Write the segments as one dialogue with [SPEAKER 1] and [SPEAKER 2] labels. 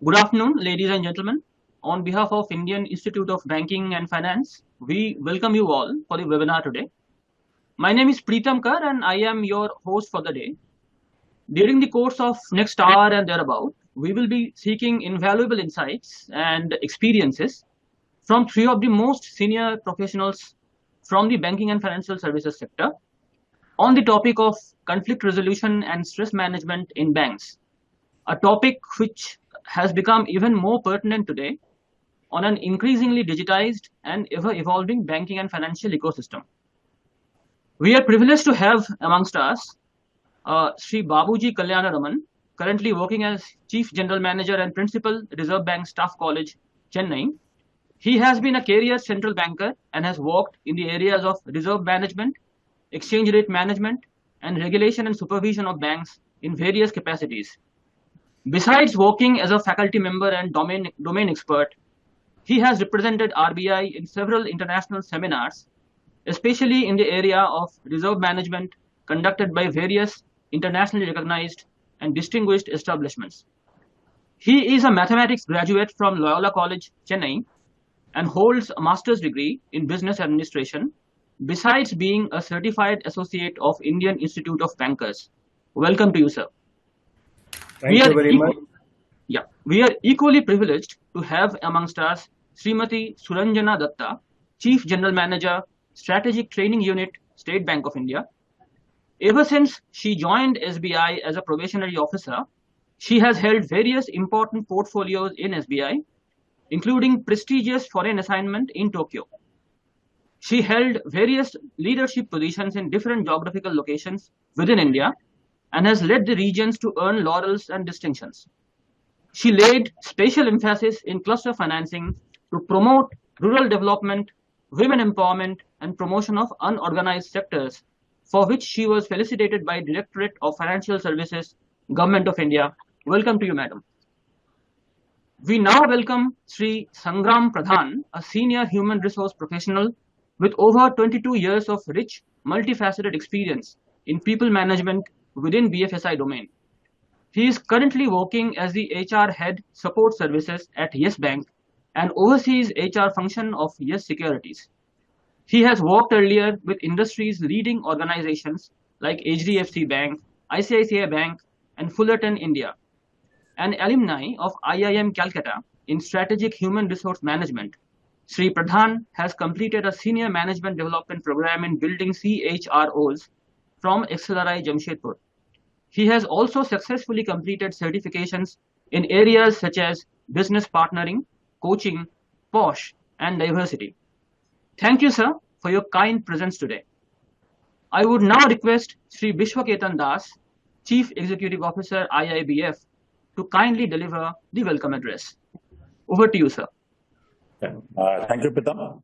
[SPEAKER 1] Good afternoon, ladies and gentlemen. On behalf of Indian Institute of Banking and Finance, we welcome you all for the webinar today. My name is Preetam Kar and I am your host for the day. During the course of next hour and thereabout, we will be seeking invaluable insights and experiences from three of the most senior professionals from the banking and financial services sector on the topic of conflict resolution and stress management in banks, a topic which has become even more pertinent today on an increasingly digitized and ever-evolving banking and financial ecosystem. We are privileged to have amongst us Shri Babuji Raman, currently working as Chief General Manager and Principal, Reserve Bank Staff College, Chennai. He has been a career central banker and has worked in the areas of reserve management, exchange rate management, and regulation and supervision of banks in various capacities. Besides working as a faculty member and domain expert, he has represented RBI in several international seminars, especially in the area of reserve management conducted by various internationally recognized and distinguished establishments. He is a mathematics graduate from Loyola College, Chennai, and holds a master's degree in business administration, besides being a certified associate of Indian Institute of Bankers. Welcome to you, sir.
[SPEAKER 2] Thank you very much.
[SPEAKER 1] Yeah, we are equally privileged to have amongst us Srimati Suranjana Dutta, Chief General Manager, Strategic Training Unit, State Bank of India. Ever since she joined SBI as a probationary officer, she has held various important portfolios in SBI, including prestigious foreign assignment in Tokyo. She held various leadership positions in different geographical locations within India and has led the regions to earn laurels and distinctions. She laid special emphasis in cluster financing to promote rural development, women empowerment, and promotion of unorganized sectors, for which she was felicitated by Directorate of Financial Services, Government of India. Welcome to you, madam. We now welcome Shri Sangram Pradhan, a senior human resource professional with over 22 years of rich, multifaceted experience in people management within BFSI domain. He is currently working as the HR Head Support Services at Yes Bank and oversees HR function of Yes Securities. He has worked earlier with industry's leading organizations like HDFC Bank, ICICI Bank, and Fullerton India. An alumni of IIM Calcutta in Strategic Human Resource Management, Shri Pradhan has completed a Senior Management Development Program in Building CHROs from XLRI Jamshedpur. He has also successfully completed certifications in areas such as business partnering, coaching, POSH, and diversity. Thank you, sir, for your kind presence today. I would now request Shri Vishwaketan Das, Chief Executive Officer, IIBF, to kindly deliver the welcome address. Over to you, sir.
[SPEAKER 3] Thank you, Preetam.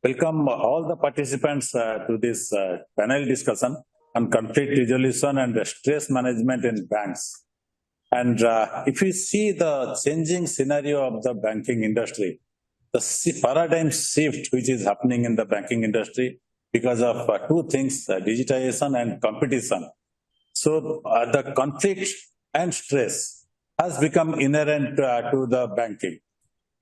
[SPEAKER 3] Welcome all the participants to this panel discussion on conflict resolution and stress management in banks. And if we see the changing scenario of the banking industry, the paradigm shift which is happening in the banking industry because of two things, digitization and competition. So the conflict and stress has become inherent to the banking.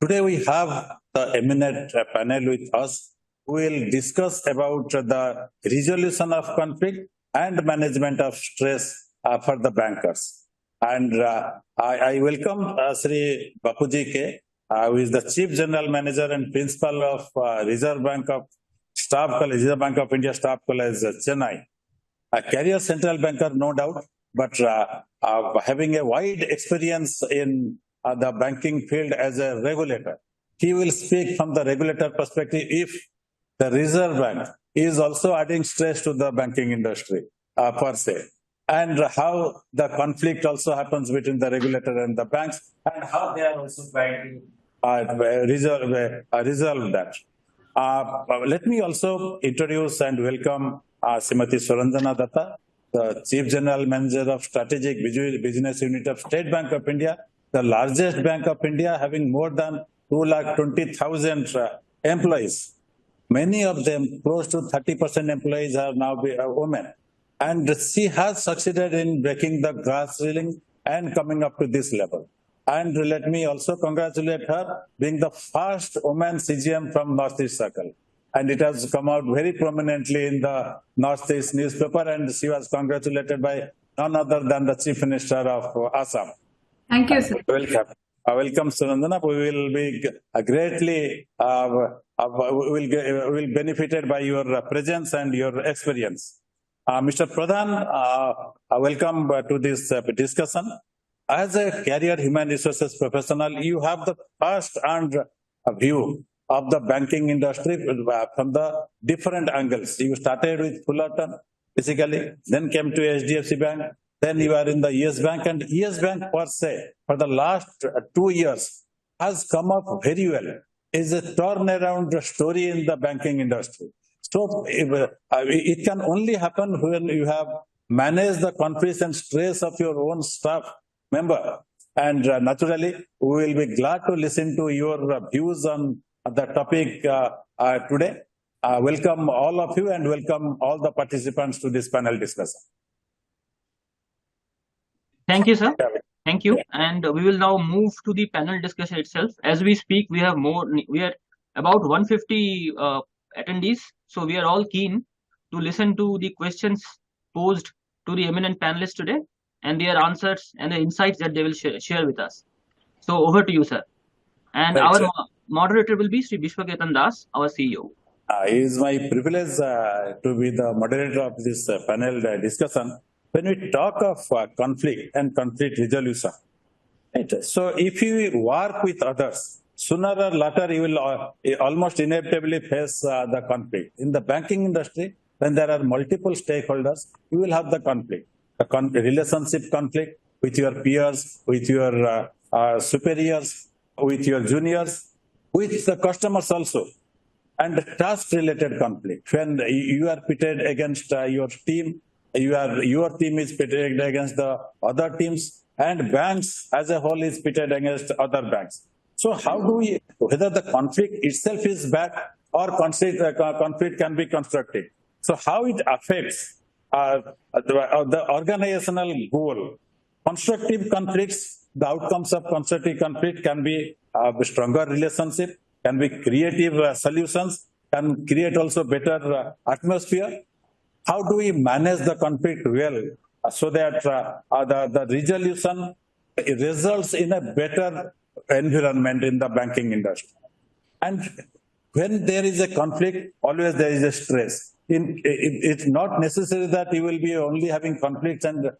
[SPEAKER 3] Today we have the eminent panel with us who will discuss about the resolution of conflict and management of stress for the bankers. And I welcome Shri Babuji K, who is the Chief General Manager and Principal of Reserve Bank of Staff College, Reserve Bank of India Staff College, Chennai. A career central banker, no doubt, but having a wide experience in the banking field as a regulator. He will speak from the regulator perspective if the Reserve Bank is also adding stress to the banking industry per se, and how the conflict also happens between the regulator and the banks, and how they are also trying to resolve that. Let me also introduce and welcome Srimati Suranjana Dutta, the Chief General Manager of Strategic Business Unit of State Bank of India, the largest bank of India, having more than 220,000 employees. Many of them, close to 30% employees, are now women. And she has succeeded in breaking the glass ceiling and coming up to this level. And let me also congratulate her being the first woman CGM from Northeast Circle. And it has come out very prominently in the Northeast newspaper, and she was congratulated by none other than the Chief Minister of Assam.
[SPEAKER 4] Thank you, sir.
[SPEAKER 3] Welcome. Welcome, Suranjana. We will be greatly will benefited by your presence and your experience. Mr. Pradhan, welcome to this discussion. As a career human resources professional, you have the first-hand view of the banking industry from the different angles. You started with Fullerton, basically, then came to HDFC Bank, then you are in the Yes Bank, and Yes Bank per se, for the last 2 years, has come up very well. Is a turnaround story in the banking industry. So it can only happen when you have managed the conflicts and stress of your own staff member. And naturally, we will be glad to listen to your views on the topic today. Welcome all of you and welcome all the participants to this panel discussion.
[SPEAKER 1] Thank you, sir. Thank you. And we will now move to the panel discussion itself. As we speak, we are about 150 attendees. So we are all keen to listen to the questions posed to the eminent panelists today and their answers and the insights that they will share with us. So over to you, sir. And
[SPEAKER 3] Right,
[SPEAKER 1] our
[SPEAKER 3] sir.
[SPEAKER 1] moderator will be Shri Vishwaketan Das, our CEO.
[SPEAKER 3] It is my privilege to be the moderator of this panel discussion. When we talk of conflict and conflict resolution, right? So if you work with others, sooner or later you will almost inevitably face the conflict. In the banking industry, when there are multiple stakeholders, you will have the conflict. The relationship conflict with your peers, with your superiors, with your juniors, with the customers also. And trust-related conflict. When you are pitted against your team, your team is pitted against the other teams, and banks as a whole is pitted against other banks. So how do we, whether the conflict itself is bad or conflict can be constructive. So how it affects the organizational goal. Constructive conflicts, the outcomes of constructive conflict can be a stronger relationship, can be creative solutions, can create also better atmosphere. How do we manage the conflict well so that the resolution results in a better environment in the banking industry? And when there is a conflict, always there is a stress. It's not necessary that you will be only having conflicts and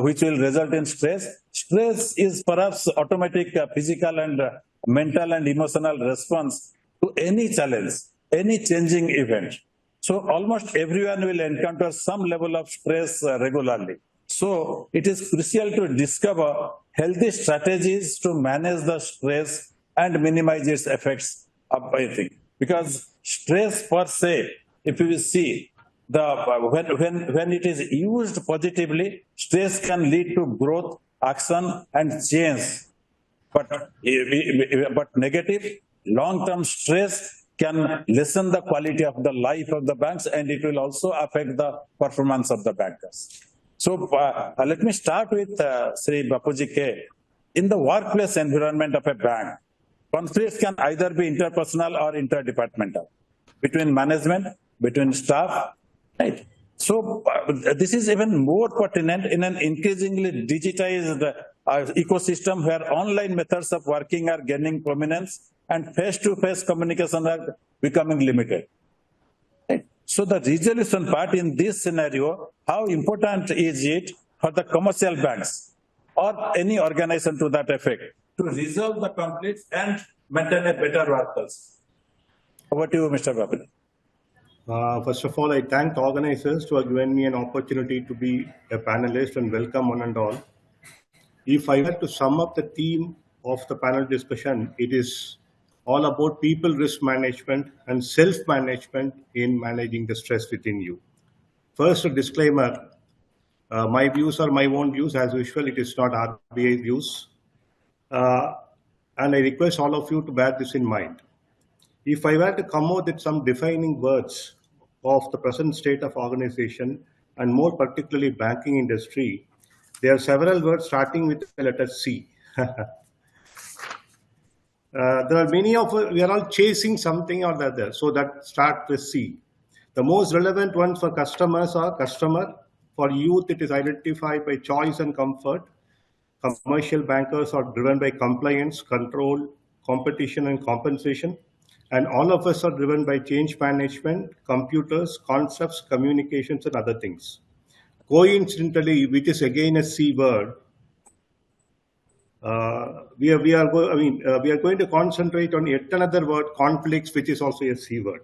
[SPEAKER 3] which will result in stress. Stress is perhaps automatic physical and mental and emotional response to any challenge, any changing event. So almost everyone will encounter some level of stress regularly. So it is crucial to discover healthy strategies to manage the stress and minimize its effects of anything. Because stress per se, if you see, when it is used positively, stress can lead to growth, action, and change. But negative, long-term stress can lessen the quality of the life of the banks, and it will also affect the performance of the bankers. So let me start with Shri Babuji K. In the workplace environment of a bank, conflicts can either be interpersonal or interdepartmental, between management, between staff, right? So this is even more pertinent in an increasingly digitized ecosystem where online methods of working are gaining prominence and face-to-face communication are becoming limited. Right? So the resolution part in this scenario, how important is it for the commercial banks or any organization to that effect to resolve the conflicts and maintain a better workplace? Over to you, Mr. Babuji.
[SPEAKER 2] First of all, I thank the organizers to have given me an opportunity to be a panelist, and welcome one and all. If I were to sum up the theme of the panel discussion, it is all about people risk management and self-management in managing the stress within you. First, a disclaimer, my views are my own views. As usual, it is not RBI views. And I request all of you to bear this in mind. If I were to come out with some defining words of the present state of organization, and more particularly banking industry, there are several words starting with the letter C. there are many of us, we are all chasing something or the other. So that start with C. The most relevant ones for customers are customer. For youth, it is identified by choice and comfort. Commercial bankers are driven by compliance, control, competition, and compensation. And all of us are driven by change management, computers, concepts, communications, and other things. Coincidentally, which is again a C word, we are going to concentrate on yet another word, conflicts, which is also a C word.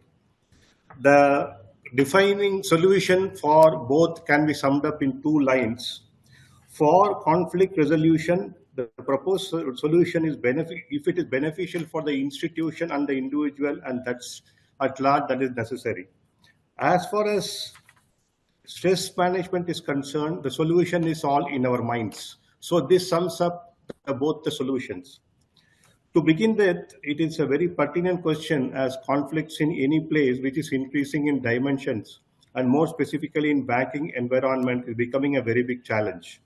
[SPEAKER 2] The defining solution for both can be summed up in 2 lines. For conflict resolution, the proposed solution is if it is beneficial for the institution and the individual, and that's at large, that is necessary. As far as stress management is concerned, the solution is all in our minds. So this sums up both the solutions. To begin with, it is a very pertinent question, as conflicts in any place which is increasing in dimensions, and more specifically in banking environment, is becoming a very big challenge.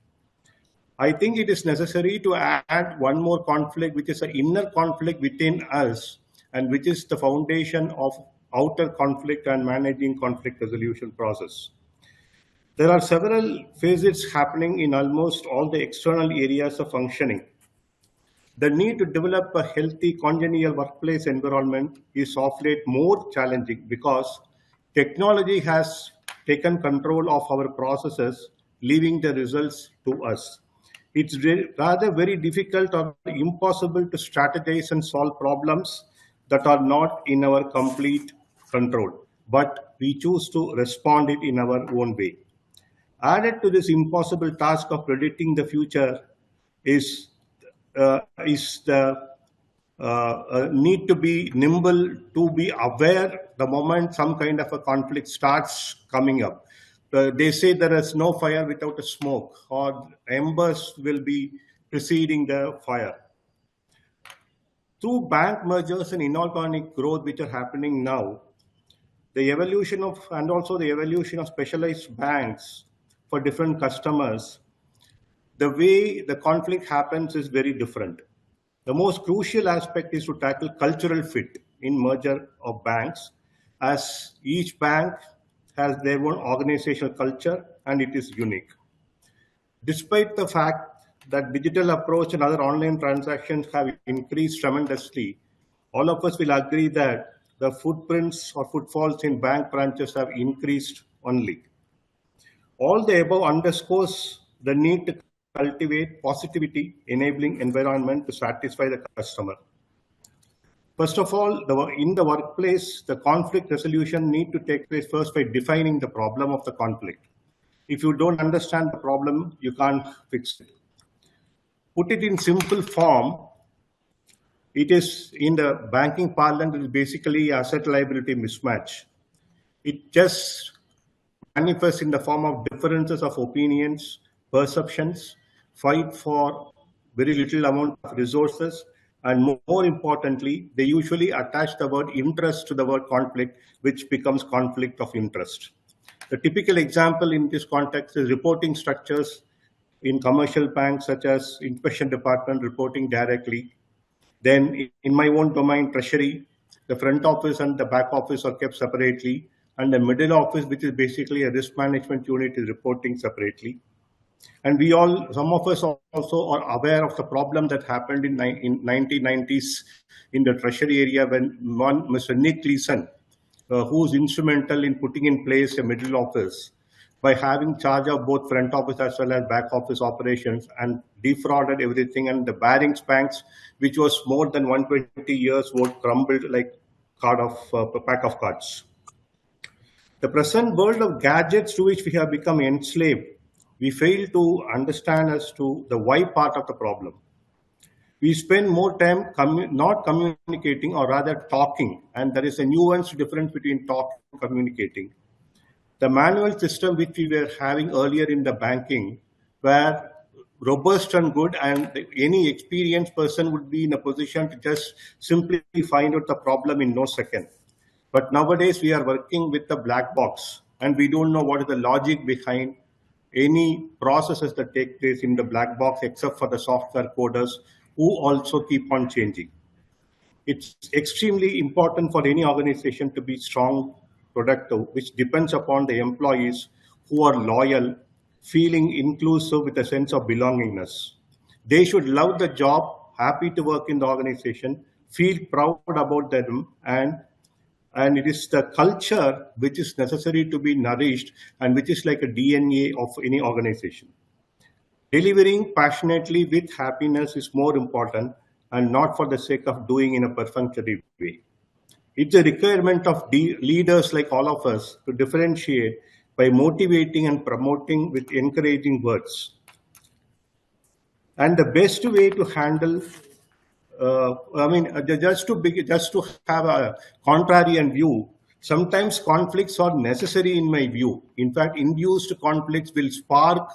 [SPEAKER 2] I think it is necessary to add one more conflict, which is an inner conflict within us, and which is the foundation of outer conflict and managing conflict resolution process. There are several phases happening in almost all the external areas of functioning. The need to develop a healthy congenial workplace environment is of late more challenging because technology has taken control of our processes, leaving the results to us. It's rather very difficult or impossible to strategize and solve problems that are not in our complete control, but we choose to respond it in our own way. Added to this impossible task of predicting the future is the need to be nimble, to be aware the moment some kind of a conflict starts coming up. They say there is no fire without a smoke, or embers will be preceding the fire. Through bank mergers and inorganic growth which are happening now, the evolution of specialized banks for different customers, the way the conflict happens is very different. The most crucial aspect is to tackle cultural fit in merger of banks, as each bank has their own organizational culture and it is unique. Despite the fact that digital approach and other online transactions have increased tremendously, all of us will agree that the footprints or footfalls in bank branches have increased only. All the above underscores the need to cultivate positivity enabling environment to satisfy the customer. First of all, in the workplace, the conflict resolution need to take place first by defining the problem of the conflict. If you don't understand the problem, you can't fix it. Put it in simple form, it is in the banking parlance, it is basically asset liability mismatch. It just manifests in the form of differences of opinions, perceptions, fight for very little amount of resources, and more importantly, they usually attach the word interest to the word conflict, which becomes conflict of interest. The typical example in this context is reporting structures in commercial banks, such as inspection department reporting directly. Then in my own domain, treasury, the front office and the back office are kept separately, and the middle office, which is basically a risk management unit, is reporting separately. And some of us also are aware of the problem that happened in 1990s in the treasury area when Mr. Nick Leeson, who's instrumental in putting in place a middle office by having charge of both front office as well as back office operations, and defrauded everything, and the Barings banks, which was more than 120 years old, crumbled like a pack of cards. The present world of gadgets to which we have become enslaved, we fail to understand as to the why part of the problem. We spend more time not communicating, or rather talking, and there is a nuanced difference between talking and communicating. The manual system which we were having earlier in the banking were robust and good, and any experienced person would be in a position to just simply find out the problem in no second. But nowadays we are working with the black box, and we don't know what is the logic behind any processes that take place in the black box, except for the software coders who also keep on changing. It's extremely important for any organization to be strong, productive, which depends upon the employees who are loyal, feeling inclusive with a sense of belongingness. They should love the job, happy to work in the organization, feel proud about them, and it is the culture which is necessary to be nourished and which is like a DNA of any organization. Delivering passionately with happiness is more important and not for the sake of doing in a perfunctory way. It's a requirement of leaders like all of us to differentiate by motivating and promoting with encouraging words. And the best way to handle, just to have a contrarian view, sometimes conflicts are necessary in my view. In fact, induced conflicts will spark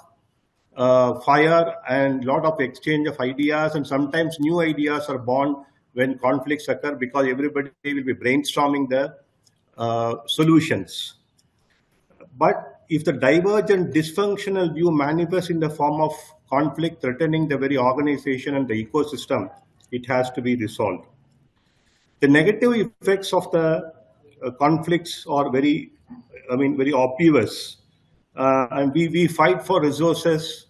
[SPEAKER 2] fire and lot of exchange of ideas, and sometimes new ideas are born when conflicts occur because everybody will be brainstorming the solutions. But if the divergent dysfunctional view manifests in the form of conflict threatening the very organization and the ecosystem, it has to be resolved. The negative effects of the conflicts are very obvious. And we fight for resources.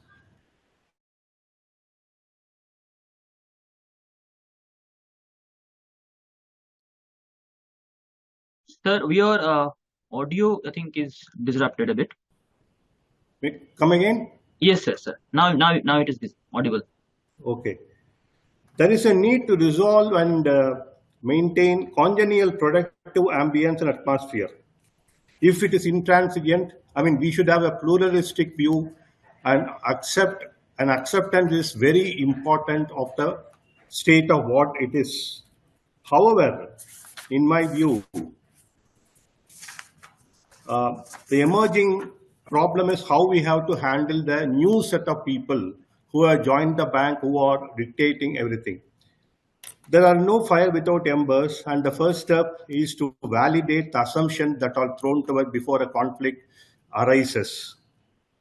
[SPEAKER 1] Sir, your audio, I think, is disrupted a bit.
[SPEAKER 2] Come again?
[SPEAKER 1] Yes, sir. Now it is audible.
[SPEAKER 2] Okay. There is a need to resolve and maintain congenial productive ambience and atmosphere. If it is intransigent, we should have a pluralistic view, and acceptance is very important of the state of what it is. However, in my view, the emerging problem is how we have to handle the new set of people who have joined the bank, who are dictating everything. There are no fire without embers, and the first step is to validate the assumptions that are thrown to us before a conflict arises.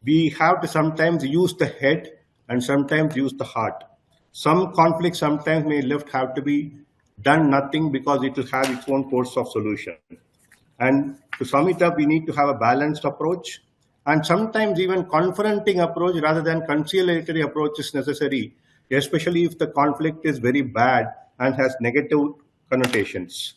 [SPEAKER 2] We have to sometimes use the head and sometimes use the heart. Some conflicts sometimes may have to be done nothing because it will have its own course of solution. And to sum it up, we need to have a balanced approach, and sometimes even confronting approach rather than conciliatory approach is necessary, especially if the conflict is very bad and has negative connotations.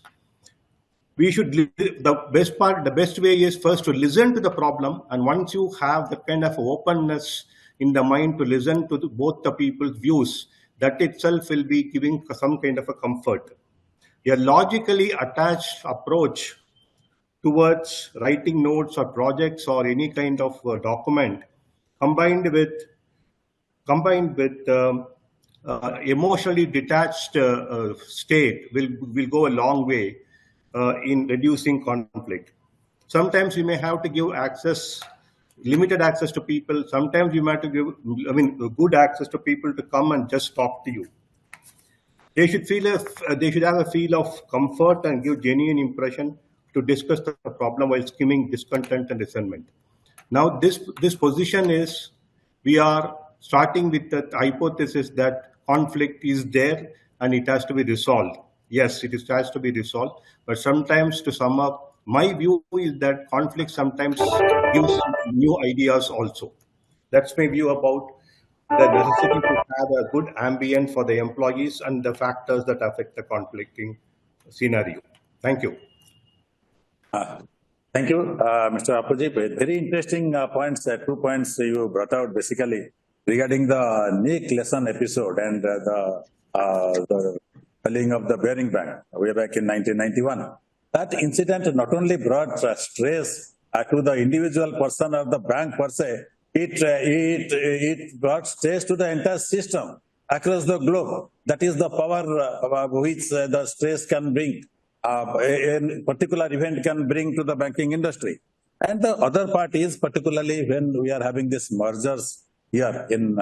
[SPEAKER 2] We should, the best way is first to listen to the problem, and once you have the kind of openness in the mind to listen to both the people's views, that itself will be giving some kind of a comfort. A logically attached approach towards writing notes or projects or any kind of document, combined with emotionally detached state will go a long way in reducing conflict. Sometimes you may have to give limited access to people. Sometimes you might have to give good access to people to come and just talk to you. They should have a feel of comfort and give genuine impression to discuss the problem while skimming discontent and resentment. Now, this position is, we are starting with the hypothesis that conflict is there and it has to be resolved. Yes, has to be resolved, but sometimes, to sum up, my view is that conflict sometimes gives new ideas also. That's my view about the necessity to have a good ambient for the employees and the factors that affect the conflicting scenario. Thank you.
[SPEAKER 3] Thank you, Mr. Apuji. Very interesting points, 2 points you brought out basically regarding the Nick lesson episode and the felling of the bearing bank way back in 1991. That incident not only brought stress to the individual person or the bank per se, it brought stress to the entire system across the globe. That is the power which the stress can bring. A particular event can bring to the banking industry. And the other part is particularly when we are having these mergers here in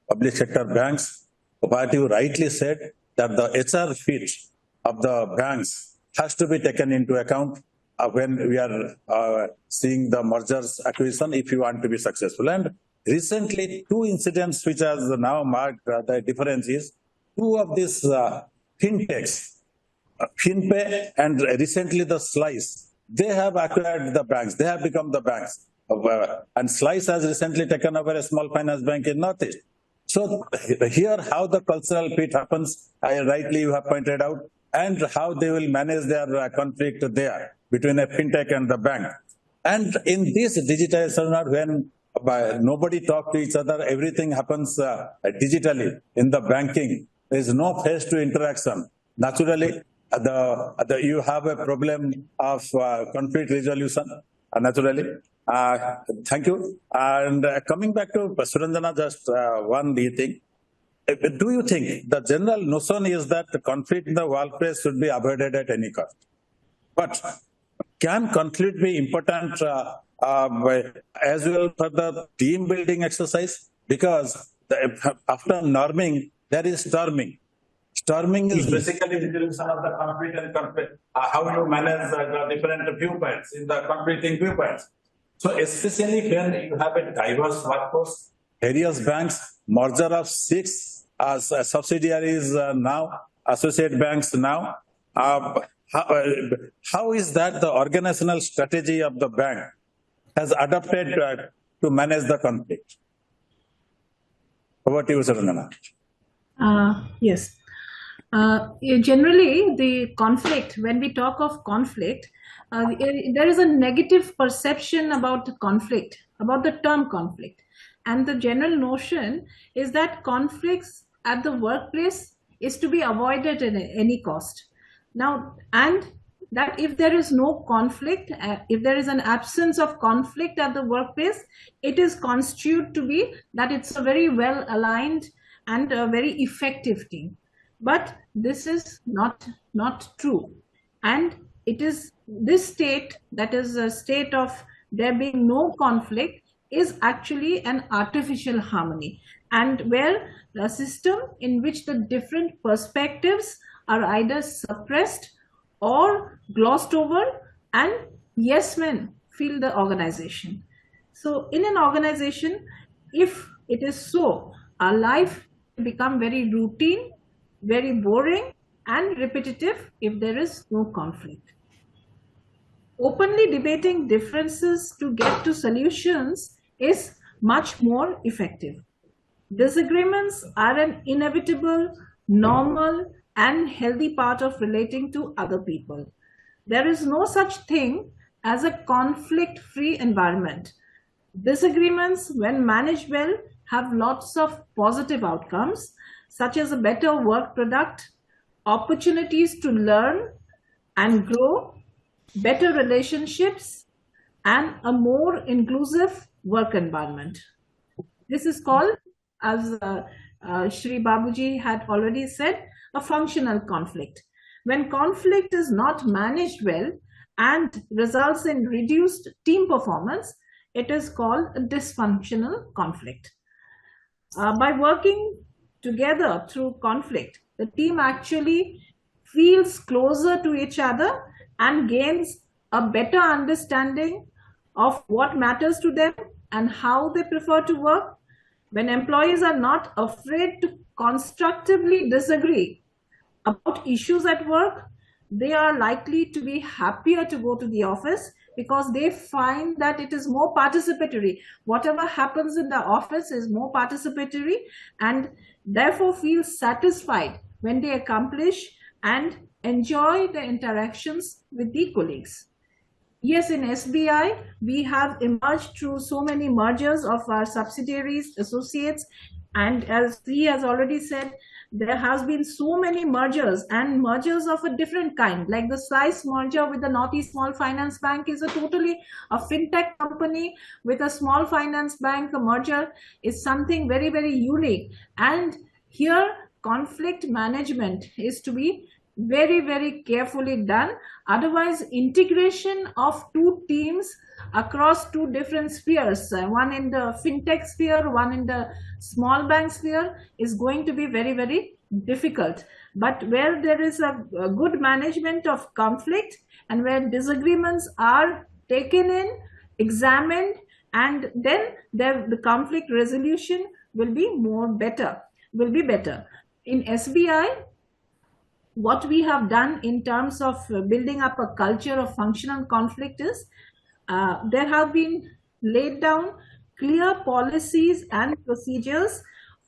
[SPEAKER 3] public sector banks, what you rightly said, that the HR fit of the banks has to be taken into account when we are seeing the mergers acquisition if you want to be successful. And recently, 2 incidents which has now marked the difference is 2 of these fintechs FinPay and recently the Slice, they have acquired the banks. They have become the banks. And Slice has recently taken over a small finance bank in Northeast. So here how the cultural fit happens, rightly you have pointed out, and how they will manage their conflict there between a fintech and the bank. And in this digitization, when nobody talk to each other, everything happens digitally in the banking. There is no face-to interaction. Naturally, you have a problem of conflict resolution. Naturally, thank you. And coming back to Suranjana, just one thing. Do you think the general notion is that the conflict in the workplace should be avoided at any cost? But can conflict be important as well for the team building exercise? Because after norming, there is storming. Storming is basically resolution of the conflict and how you manage the different viewpoints in the conflicting viewpoints. So especially when you have a diverse workforce, various banks, merger of 6 subsidiaries now, associate banks now. How is that the organizational strategy of the bank has adapted to manage the conflict? Over to you, Suranjana.
[SPEAKER 4] Yes. Generally, the conflict, when we talk of conflict, there is a negative perception about the conflict, about the term conflict. And the general notion is that conflicts at the workplace is to be avoided at any cost. Now, and that if there is no conflict, if there is an absence of conflict at the workplace, it is constituted to be that it's a very well aligned and a very effective team. But this is not true. And it is this state, that is a state of there being no conflict, is actually an artificial harmony, and where the system in which the different perspectives are either suppressed or glossed over, and yes men fill the organization. So in an organization, if it is so, our life become very routine, very boring and repetitive if there is no conflict. Openly debating differences to get to solutions is much more effective. Disagreements are an inevitable, normal, and healthy part of relating to other people. There is no such thing as a conflict-free environment. Disagreements, when managed well, have lots of positive outcomes, such as a better work product, opportunities to learn and grow, better relationships, and a more inclusive work environment. This is called, as Shri Babuji had already said, a functional conflict. When conflict is not managed well and results in reduced team performance, it is called a dysfunctional conflict. By working together through conflict, the team actually feels closer to each other and gains a better understanding of what matters to them and how they prefer to work. When employees are not afraid to constructively disagree about issues at work, they are likely to be happier to go to the office because they find that it is more participatory. Whatever happens in the office is more participatory, and therefore feel satisfied when they accomplish and enjoy the interactions with the colleagues. Yes, in SBI, we have emerged through so many mergers of our subsidiaries, associates, and as Shri has already said, there has been so many mergers, and mergers of a different kind, like the Slice merger with the Northeast Small Finance Bank is a totally a fintech company with a small finance bank. A merger is something very, very unique. And here, conflict management is to be very, very carefully done. Otherwise, integration of two teams across two different spheres, one in the fintech sphere, one in the small bank sphere, is going to be very, very difficult. But where there is a good management of conflict and where disagreements are taken in, examined, and then the conflict resolution will be better. In SBI, what we have done in terms of building up a culture of functional conflict is there have been laid down clear policies and procedures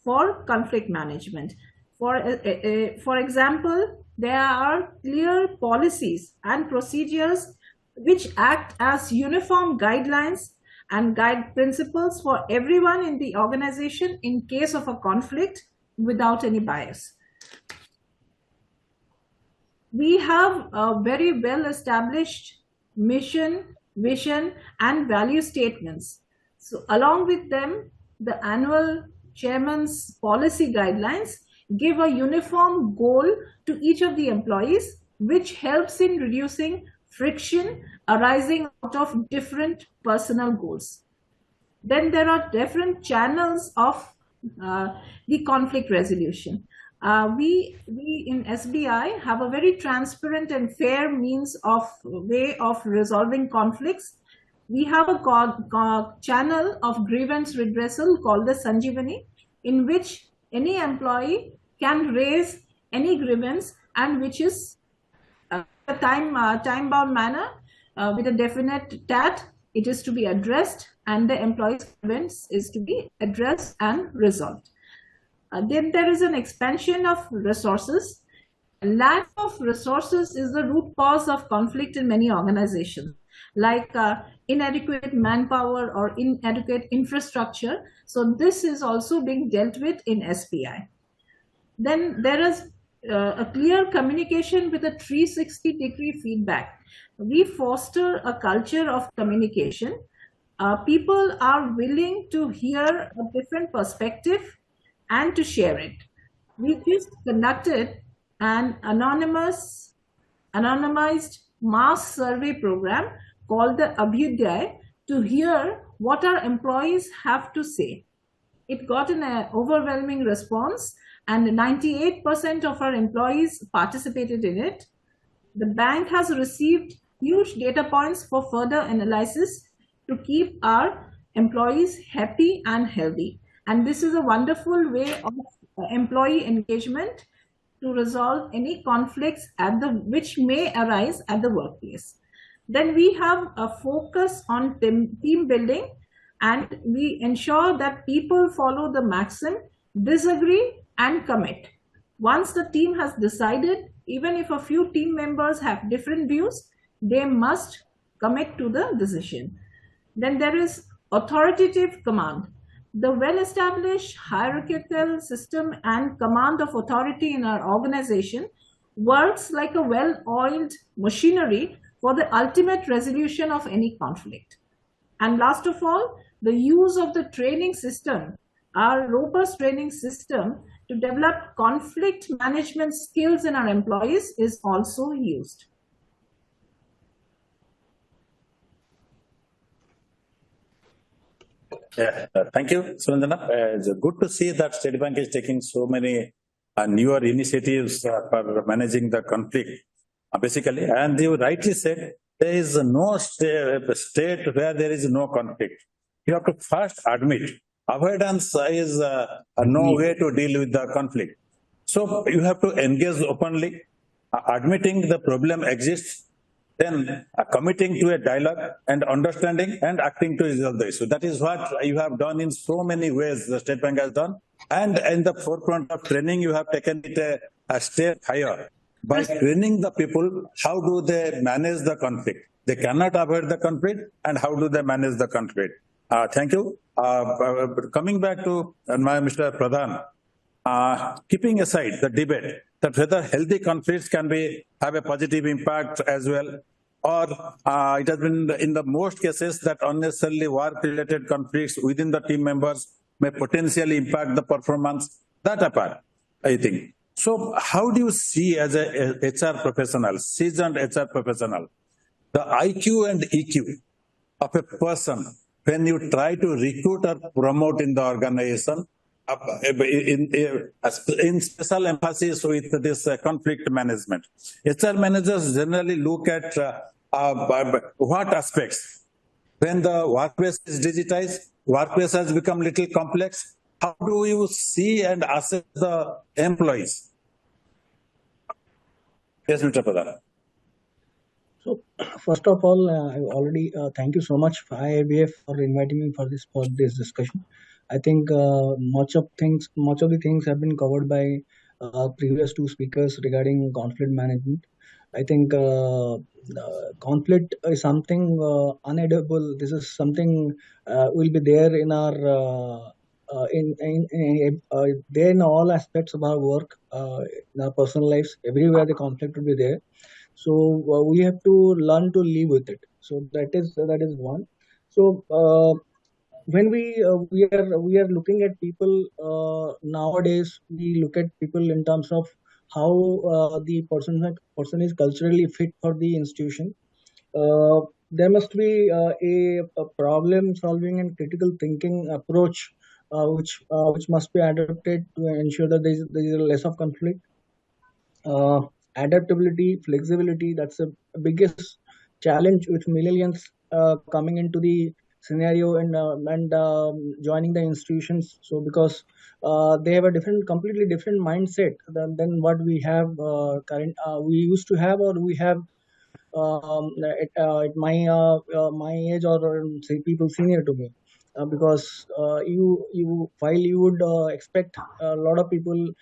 [SPEAKER 4] for conflict management. For example, there are clear policies and procedures which act as uniform guidelines and guide principles for everyone in the organization in case of a conflict without any bias. We have a very well established mission, vision, and value statements. So along with them, the annual chairman's policy guidelines give a uniform goal to each of the employees, which helps in reducing friction arising out of different personal goals. Then there are different channels of the conflict resolution. We in SBI have a very transparent and fair means of way of resolving conflicts. We have a channel of grievance redressal called the Sanjeevani, in which any employee can raise any grievance and which is a time-bound manner with a definite TAT. It is to be addressed and the employee's grievance is to be addressed and resolved. Then there is an expansion of resources. Lack of resources is the root cause of conflict in many organizations, like inadequate manpower or inadequate infrastructure. So this is also being dealt with in SBI. Then there is a clear communication with a 360-degree feedback. We foster a culture of communication. People are willing to hear a different perspective and to share it. We just conducted an anonymized mass survey program called the Abhyudaya to hear what our employees have to say. It got an overwhelming response and 98% of our employees participated in it. The bank has received huge data points for further analysis to keep our employees happy and healthy. And this is a wonderful way of employee engagement to resolve any conflicts which may arise at the workplace. Then we have a focus on team building, and we ensure that people follow the maxim, disagree and commit. Once the team has decided, even if a few team members have different views, they must commit to the decision. Then there is authoritative command. The well-established hierarchical system and command of authority in our organization works like a well-oiled machinery for the ultimate resolution of any conflict. And last of all, the use of the training system, our robust training system to develop conflict management skills in our employees is also used.
[SPEAKER 3] Yeah, thank you, Suranjana. It's good to see that State Bank is taking so many newer initiatives for managing the conflict, basically. And you rightly said, there is no state where there is no conflict. You have to first admit avoidance is no way to deal with the conflict. So you have to engage openly, admitting the problem exists, then committing to a dialogue and understanding and acting to resolve the issue. That is what you have done in so many ways, the State Bank has done. And in the forefront of training, you have taken it a step higher. By training the people, how do they manage the conflict? They cannot avoid the conflict, and how do they manage the conflict? Thank you. Coming back to Mr. Pradhan, keeping aside the debate that whether healthy conflicts can have a positive impact as well, or it has been in the most cases that unnecessarily work-related conflicts within the team members may potentially impact the performance. That apart, I think. So how do you see as a HR professional, seasoned HR professional, the IQ and EQ of a person when you try to recruit or promote in the organization, in special emphasis with this conflict management? HR managers generally look at what aspects? When the workplace is digitized, workplace has become little complex. How do you see and assess the employees? Yes, Mr. Pradhan.
[SPEAKER 5] So, first of all, I already thank you so much for IIBF for inviting me for this discussion. I think much of the things have been covered by previous two speakers regarding conflict management. I think conflict is something unavoidable. This is something will be there in our there in all aspects of our work, in our personal lives. Everywhere the conflict will be there. So we have to learn to live with it. So that is one. So when we are looking at people nowadays, we look at people in terms of how the person is culturally fit for the institution. There must be a problem solving and critical thinking approach which must be adopted to ensure that there is less of conflict. Adaptability, flexibility, that's the biggest challenge with millennials coming into the scenario and joining the institutions. So because they have a completely different mindset than what we have we used to have, or we have at my age, or say people senior to me. Because while you would expect a lot of people,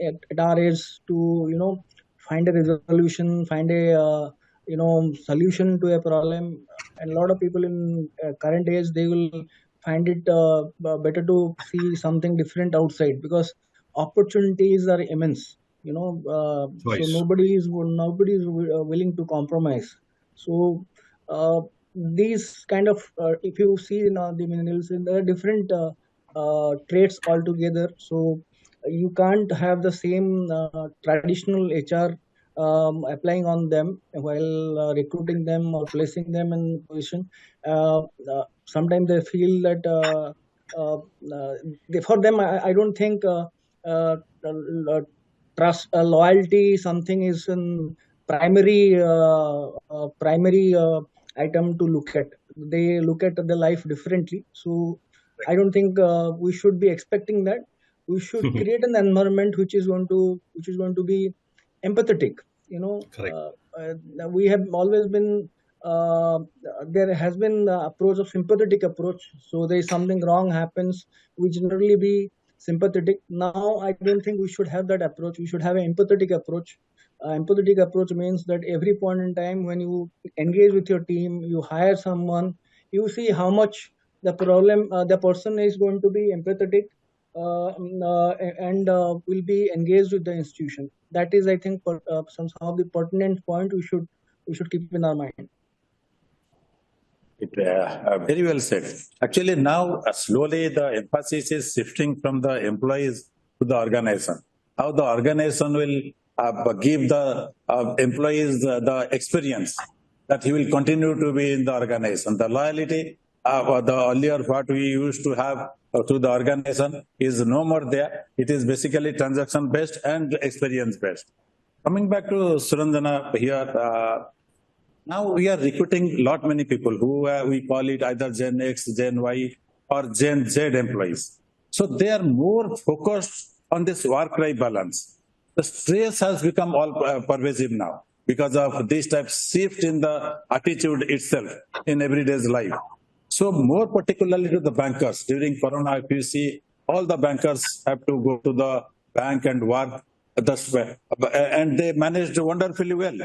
[SPEAKER 5] at our age to find a resolution, find a solution to a problem, and a lot of people in current age, they will find it better to see something different outside, because opportunities are immense. So nobody is willing to compromise. So these kind of if you see in the millennials, there are different traits altogether. So you can't have the same traditional HR applying on them while recruiting them or placing them in position. Sometimes they feel that for them, I don't think trust, loyalty, something is in primary item to look at. They look at the life differently. So I don't think we should be expecting that. We should create an environment which is going to be empathetic. We have always been there has been the approach of sympathetic approach. So there is something wrong happens, we generally be sympathetic. Now I don't think we should have that approach. We should have an empathetic approach. Empathetic approach means that every point in time when you engage with your team, you hire someone, you see how much the person is going to be empathetic and will be engaged with the institution. That is, I think, some of the pertinent point we should keep in our mind.
[SPEAKER 3] Very well said. Actually, now slowly the emphasis is shifting from the employees to the organization. How the organization will give the employees the experience that he will continue to be in the organization. The loyalty, the earlier what we used to have to the organization is no more there. It is basically transaction based and experience based. Coming back to Suranjana here, now we are recruiting lot many people who we call it either Gen X, Gen Y or Gen Z employees. So they are more focused on this work-life balance. The stress has become all pervasive now because of this type of shift in the attitude itself in everyday's life. So more particularly to the bankers, during Corona, if you see, all the bankers have to go to the bank and work and they managed wonderfully well.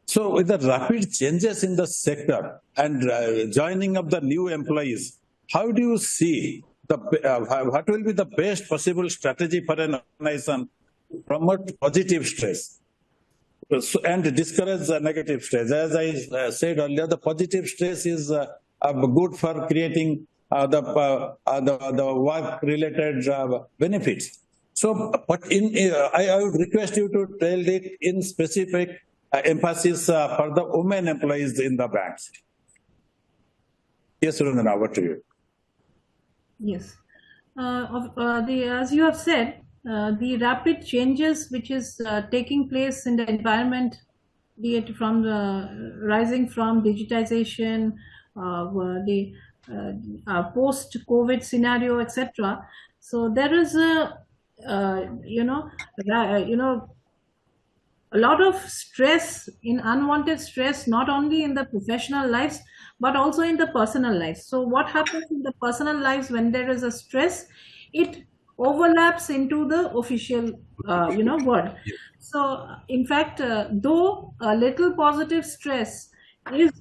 [SPEAKER 3] So with the rapid changes in the sector and joining of the new employees, how do you see what will be the best possible strategy for an organization to promote positive stress and discourage negative stress? As I said earlier, the positive stress is good for creating the work-related benefits. So, but I would request you to tell it in specific emphasis for the women employees in the banks. Yes, Suranjana, over to you.
[SPEAKER 4] Yes. As you have said, the rapid changes which is taking place in the environment, be it from rising from digitization, the post-COVID scenario, etc. So there is a a lot of stress, in unwanted stress, not only in the professional lives but also in the personal lives. So what happens in the personal lives when there is a stress, it overlaps into the official world. So in fact, though a little positive stress is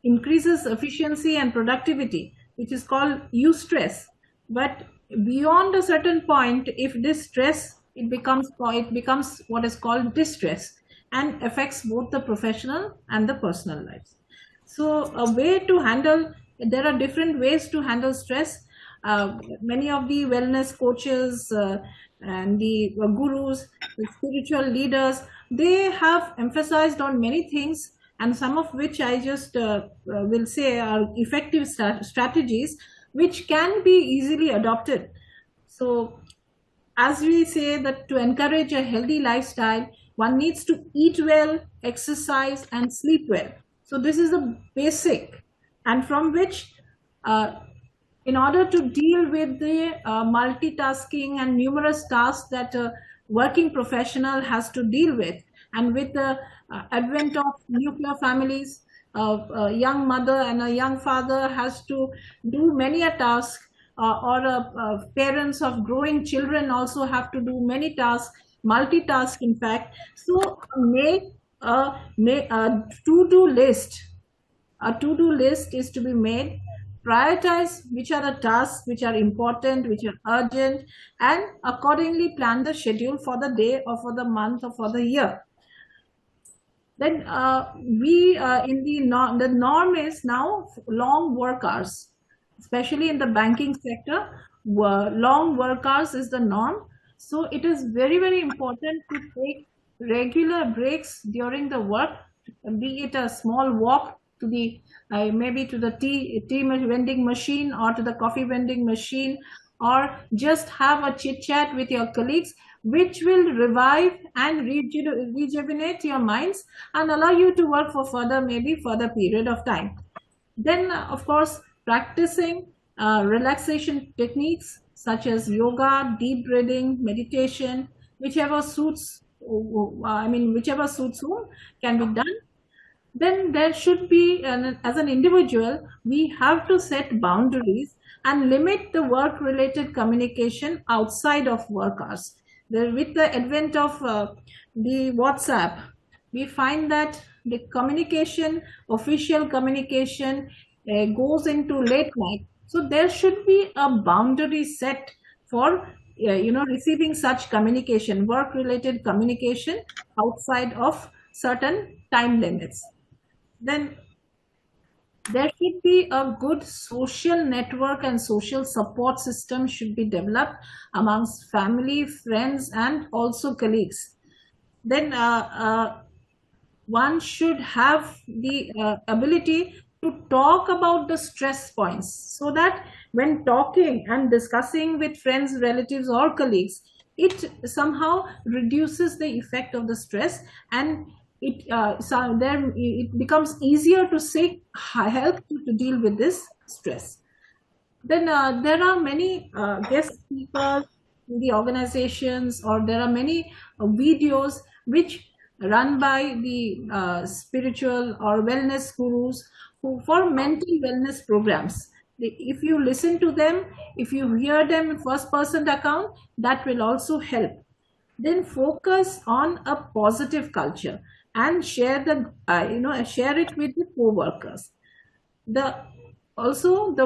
[SPEAKER 4] increases efficiency and productivity, which is called eustress, but beyond a certain point, if this stress, it becomes what is called distress, and affects both the professional and the personal lives. So a way to handle, there are different ways to handle stress. Many of the wellness coaches and the gurus, the spiritual leaders, they have emphasized on many things, and some of which I just will say are effective strategies which can be easily adopted. So as we say that to encourage a healthy lifestyle, one needs to eat well, exercise, and sleep well. So this is the basic, and from which in order to deal with the multitasking and numerous tasks that a working professional has to deal with, and with the advent of nuclear families, a young mother and a young father has to do many a task, or parents of growing children also have to do many tasks, multitask in fact. So make a to-do list. A to-do list is to be made. Prioritize which are the tasks which are important, which are urgent, and accordingly plan the schedule for the day or for the month or for the year. Then the norm is now long work hours, especially in the banking sector. Long work hours is the norm. So it is very, very important to take regular breaks during the work, be it a small walk to the maybe to the tea vending machine, or to the coffee vending machine, or just have a chit chat with your colleagues, which will revive and rejuvenate your minds and allow you to work for further period of time. Then of course, practicing relaxation techniques such as yoga, deep breathing, meditation, whichever suits whom, can be done. Then there should be, as an individual, we have to set boundaries and limit the work-related communication outside of work hours. With the advent of the WhatsApp, we find that the communication, official communication, goes into late night. So there should be a boundary set for receiving such communication, work-related communication outside of certain time limits. Then there should be a good social network and social support system should be developed amongst family, friends, and also colleagues. Then one should have the ability to talk about the stress points, so that when talking and discussing with friends, relatives, or colleagues, it somehow reduces the effect of the stress, and it becomes easier to seek help to deal with this stress. Then there are many guest speakers in the organizations, or there are many videos which run by the spiritual or wellness gurus for mental wellness programs. If you listen to them, if you hear them in first-person account, that will also help. Then focus on a positive culture and share it with the co-workers. Also, the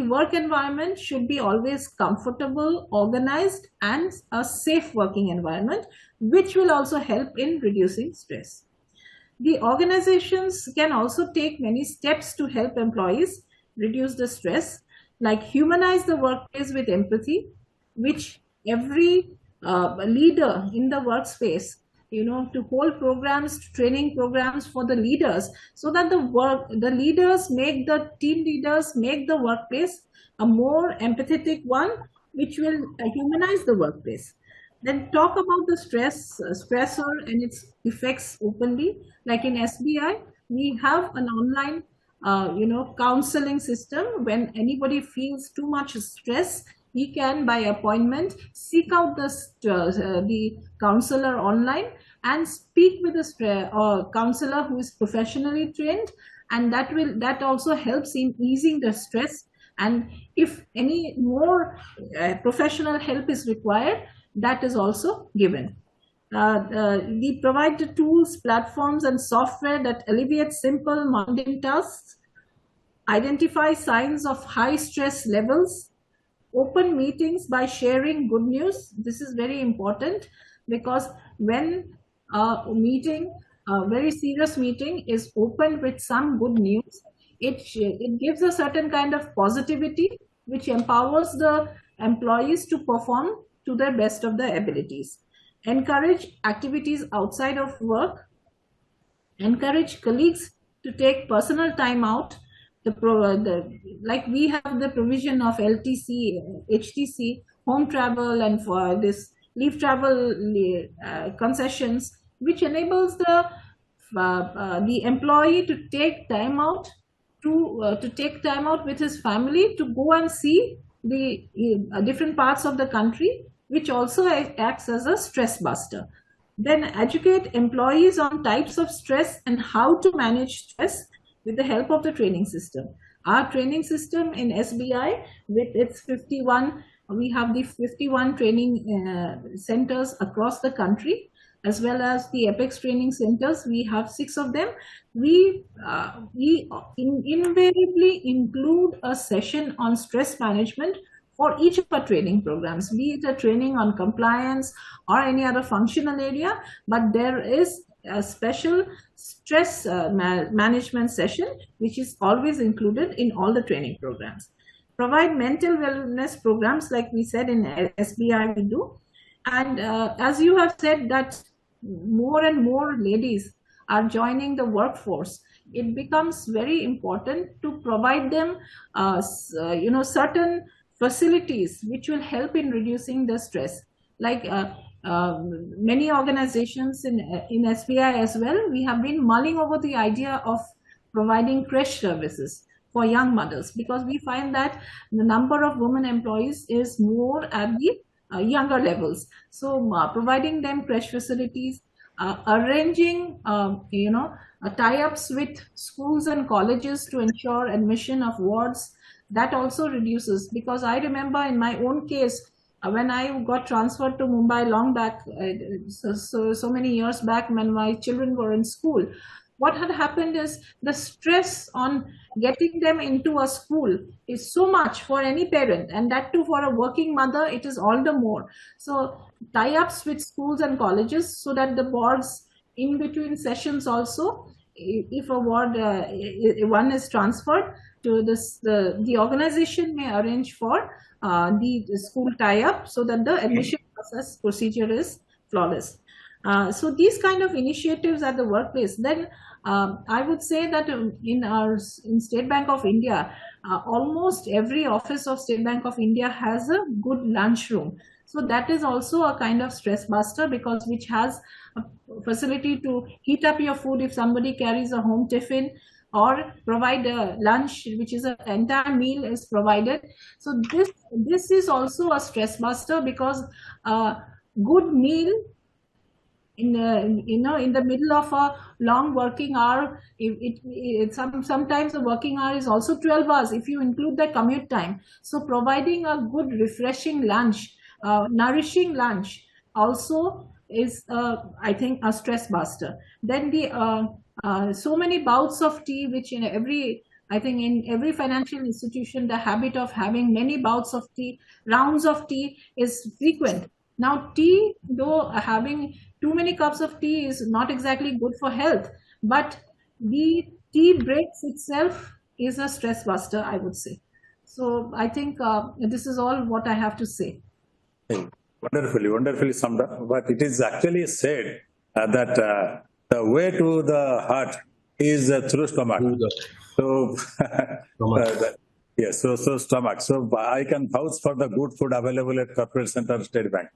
[SPEAKER 4] work environment should be always comfortable, organized, and a safe working environment, which will also help in reducing stress. The organizations can also take many steps to help employees reduce the stress, like humanize the workplace with empathy, which every leader in the workspace, to hold programs, training programs for the leaders, so that the leaders make the team leaders make the workplace a more empathetic one, which will humanize the workplace. Then talk about the stressor and its effects openly. Like in SBI, we have an online counseling system. When anybody feels too much stress, he can, by appointment, seek out the counselor online, and speak with a counselor who is professionally trained, and that also helps in easing the stress. And if any more professional help is required, that is also given. We provide the tools, platforms, and software that alleviate simple mundane tasks, identify signs of high stress levels, open meetings by sharing good news. This is very important, because when a meeting, a very serious meeting, is opened with some good news, it gives a certain kind of positivity which empowers the employees to perform to their best of their abilities. Encourage activities outside of work. Encourage colleagues to take personal time out. Like we have the provision of LTC, HTC, home travel, and for this leave travel concessions, which enables the employee to take time out with his family to go and see the different parts of the country, which also acts as a stress buster. Then educate employees on types of stress and how to manage stress with the help of the training system. Our training system in SBI, with its 51, we have the 51 training centers across the country, as well as the Apex training centers. We have 6 of them. We invariably include a session on stress management for each of our training programs, be it a training on compliance or any other functional area, but there is a special stress management session which is always included in all the training programs. Provide mental wellness programs, like we said in SBI we do. And as you have said, that more and more ladies are joining the workforce, it becomes very important to provide them certain facilities which will help in reducing the stress. Like many organizations in SBI as well, we have been mulling over the idea of providing creche services for young mothers, because we find that the number of women employees is more at the younger levels. So providing them creche facilities, arranging tie-ups with schools and colleges to ensure admission of wards, that also reduces. Because I remember in my own case, when I got transferred to Mumbai long back, so many years back, when my children were in school, what had happened is the stress on getting them into a school is so much for any parent, and that too for a working mother, it is all the more. So tie-ups with schools and colleges, so that the boards in between sessions also, if a ward one is transferred to this, the organization may arrange for the school tie-up, so that the admission process procedure is flawless. So these kind of initiatives at the workplace. Then I would say that in State Bank of India, almost every office of State Bank of India has a good lunchroom. So that is also a kind of stress buster, because which has a facility to heat up your food if somebody carries a home tiffin, or provide a lunch, which is an entire meal is provided. So this is also a stress buster, because a good meal in the middle of a long working hour, sometimes the working hour is also 12 hours if you include the commute time. So providing a good refreshing lunch, nourishing lunch also is I think a stress buster. Then the so many bouts of tea, which in every financial institution, the habit of having many bouts of tea, rounds of tea is frequent. Now tea, though having too many cups of tea is not exactly good for health, but the tea breaks itself is a stress buster, I would say. So I think this is all what I have to say.
[SPEAKER 3] Wonderfully summed up. But it is actually said that the way to the heart is through stomach. So, yes, so stomach. So I can vouch for the good food available at Corporate Center State Bank.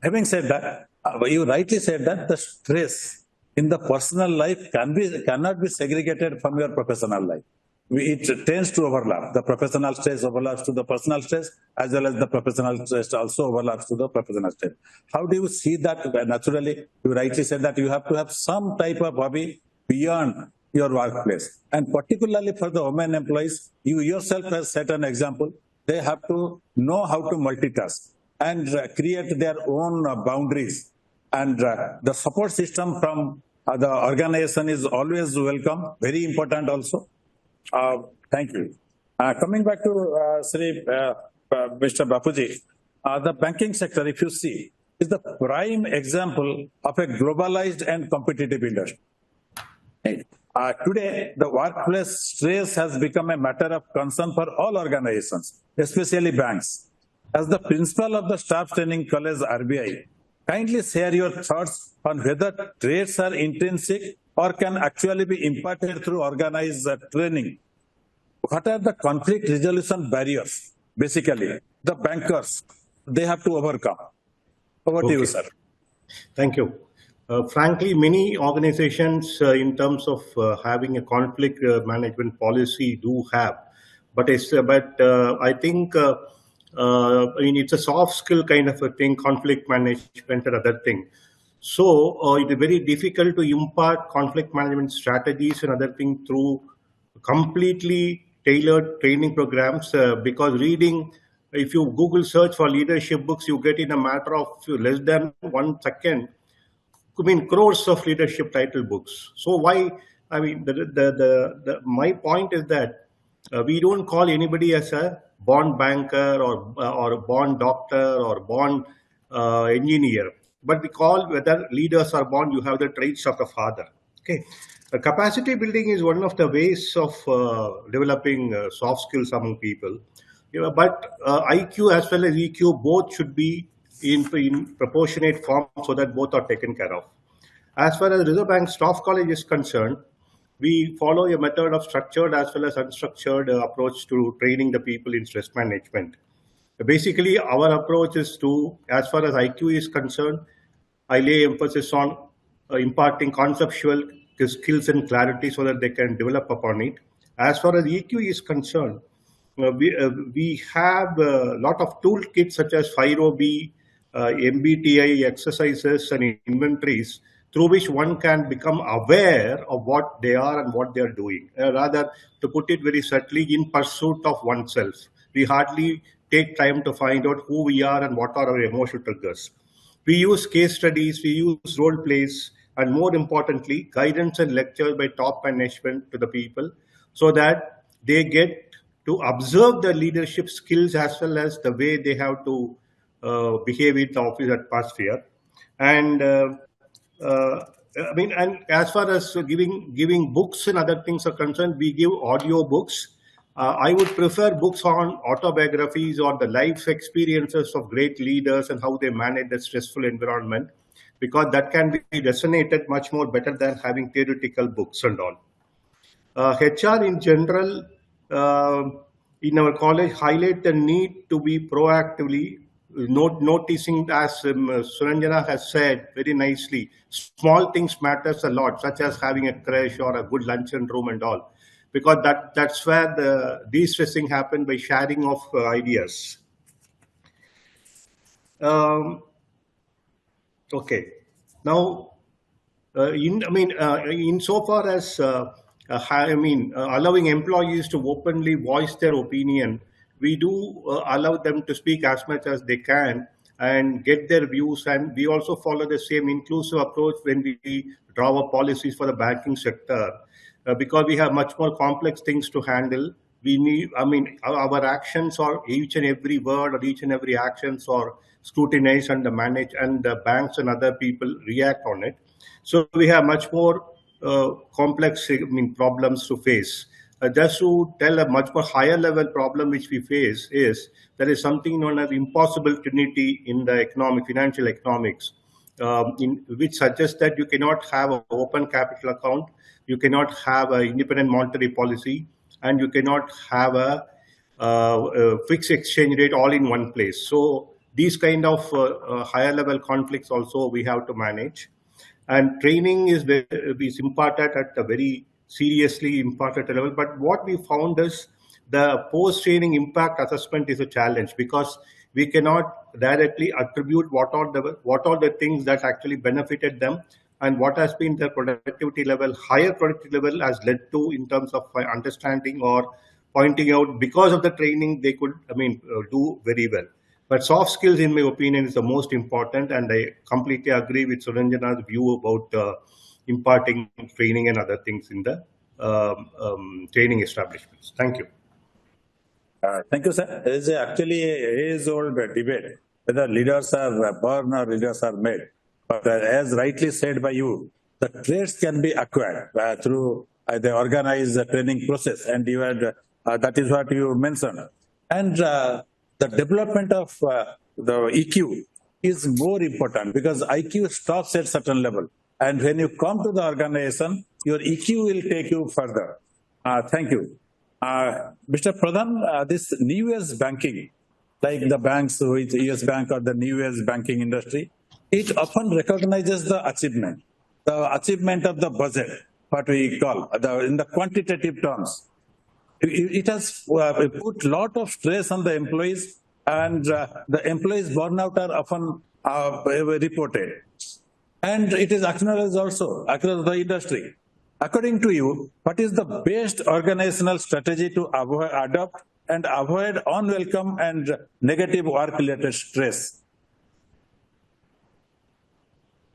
[SPEAKER 3] Having said that, you rightly said that the stress in the personal life cannot be segregated from your professional life. it tends to overlap. The professional stress overlaps to the personal stress, as well as the professional stress also overlaps to the professional stress. How do you see that? Naturally, you rightly said that you have to have some type of hobby beyond your workplace. And particularly for the women employees, you yourself have set an example. They have to know how to multitask and create their own boundaries. And the support system from the organization is always welcome, very important also. Thank you. Coming back to Shri, Mr. Babuji, the banking sector, if you see, is the prime example of a globalized and competitive industry. Today, the workplace stress has become a matter of concern for all organizations, especially banks. As the principal of the Staff Training College RBI, kindly share your thoughts on whether traits are intrinsic or can actually be imparted through organized training. What are the conflict resolution barriers, basically, the bankers, they have to overcome? Over to you, sir.
[SPEAKER 2] Thank you. Frankly, many organizations in terms of having a conflict management policy do have, but I think I mean, it's a soft skill kind of a thing, conflict management and other thing. So it is very difficult to impart conflict management strategies and other things through completely tailored training programs because reading, if you Google search for leadership books, you get in a matter of less than 1 second, I mean, crores of leadership title books. So why, I mean, my point is that we don't call anybody as a born banker or a born doctor or born engineer, but we call whether leaders are born, you have the traits of the father. Okay. Capacity building is one of the ways of developing soft skills among people. You know, but IQ as well as EQ both should be in proportionate form so that both are taken care of. As far as Reserve Bank Staff College is concerned, we follow a method of structured as well as unstructured approach to training the people in stress management. Basically, our approach is to, as far as IQ is concerned, I lay emphasis on imparting conceptual skills and clarity so that they can develop upon it. As far as EQ is concerned, we have a lot of toolkits such as 5OB, MBTI exercises and inventories through which one can become aware of what they are and what they are doing. Rather, to put it very subtly, in pursuit of oneself. We hardly take time to find out who we are and what are our emotional triggers. We use case studies, we use role plays, and more importantly, guidance and lectures by top management to the people so that they get to observe the leadership skills as well as the way they have to behave in the office atmosphere. And I mean, and as far as giving books and other things are concerned, we give audio books. I would prefer books on autobiographies or the life experiences of great leaders and how they manage the stressful environment, because that can be resonated much more better than having theoretical books and all. HR in general, in our college, highlight the need to be proactively noticing, as Suranjana has said very nicely, small things matters a lot, such as having a crash or a good luncheon room and all, because that's where the de-stressing happens by sharing of ideas. Okay, now, insofar as allowing employees to openly voice their opinion, we do allow them to speak as much as they can and get their views. And we also follow the same inclusive approach when we draw our policies for the banking sector, because we have much more complex things to handle. We need, our actions or each and every word or each and every actions are scrutinized and managed, and the banks and other people react on it. So we have much more complex problems to face. Just to tell a much more higher level problem which we face is there is something known as impossible trinity in the financial economics, which suggests that you cannot have an open capital account, you cannot have an independent monetary policy, and you cannot have a fixed exchange rate all in one place. So these kind of higher level conflicts also we have to manage. And training is imparted at a very seriously impact at a level. But what we found is the post-training impact assessment is a challenge, because we cannot directly attribute what are the things that actually benefited them and what has been their productivity level. Higher productivity level has led to, in terms of understanding or pointing out, because of the training they could, do very well. But soft skills, in my opinion, is the most important, and I completely agree with Suranjana's view about imparting training and other things in the training establishments. Thank you.
[SPEAKER 3] Thank you, sir. There is actually a age-old debate whether leaders are born or leaders are made. But as rightly said by you, the traits can be acquired through the organized training process, and you had that is what you mentioned. And the development of the EQ is more important, because IQ stops at certain level, and when you come to the organization, your EQ will take you further. Thank you. Mr. Pradhan, this new US banking, like the banks with US Bank or the new US banking industry, it often recognizes the achievement of the budget, what we call in the quantitative terms. It has put a lot of stress on the employees, and the employees' burnout are often reported. And it is acknowledged also across the industry. According to you, what is the best organizational strategy to adopt and avoid unwelcome and negative work-related stress?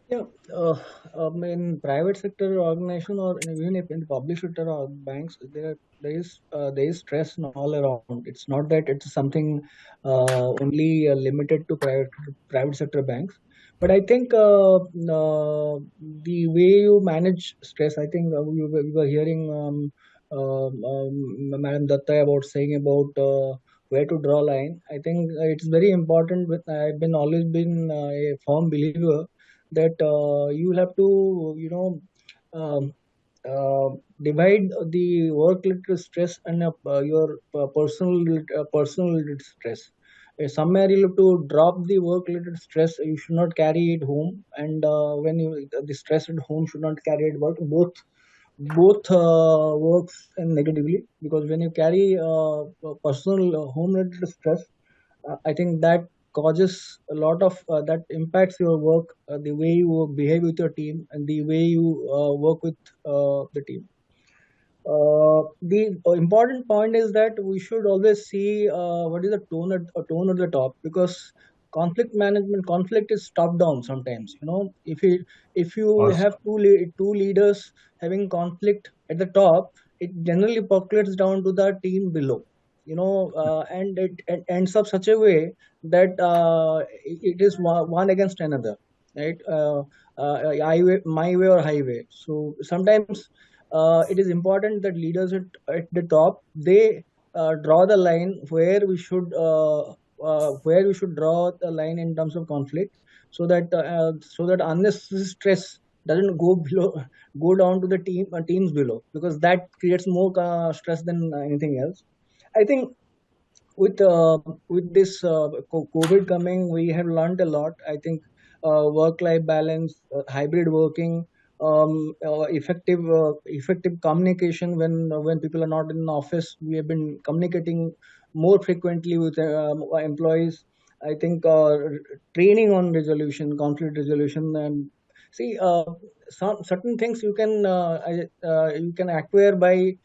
[SPEAKER 5] Yeah, in private sector organization, or even in the public sector or banks, there is stress all around. It's not that it's something only limited to private sector banks. But I think the way you manage stress, I think we were hearing Madam Dutta saying about where to draw line. I think it's very important. I've always been a firm believer that you will have to divide the work-related stress and your personal stress. Somewhere you have to drop the work-related stress. You should not carry it home, and when the stress at home should not carry it work. Both works negatively, because when you carry personal home-related stress, I think that causes a lot of that impacts your work, the way you behave with your team, and the way you work with the team. The important point is that we should always see what is the tone at the top, because conflict is top down sometimes. If you
[SPEAKER 2] Awesome.
[SPEAKER 5] have two leaders having conflict at the top, it generally percolates down to the team below. And it ends up such a way that it is one against another, right? My way or highway. So sometimes it is important that leaders at the top, they draw the line where we should draw the line in terms of conflict, so that unnecessary stress doesn't go down to the teams below, because that creates more stress than anything else. I think with this COVID coming, we have learned a lot. I think work-life balance, hybrid working, effective communication when people are not in the office. We have been communicating more frequently with employees. I think training on conflict resolution, and see some certain things you can acquire by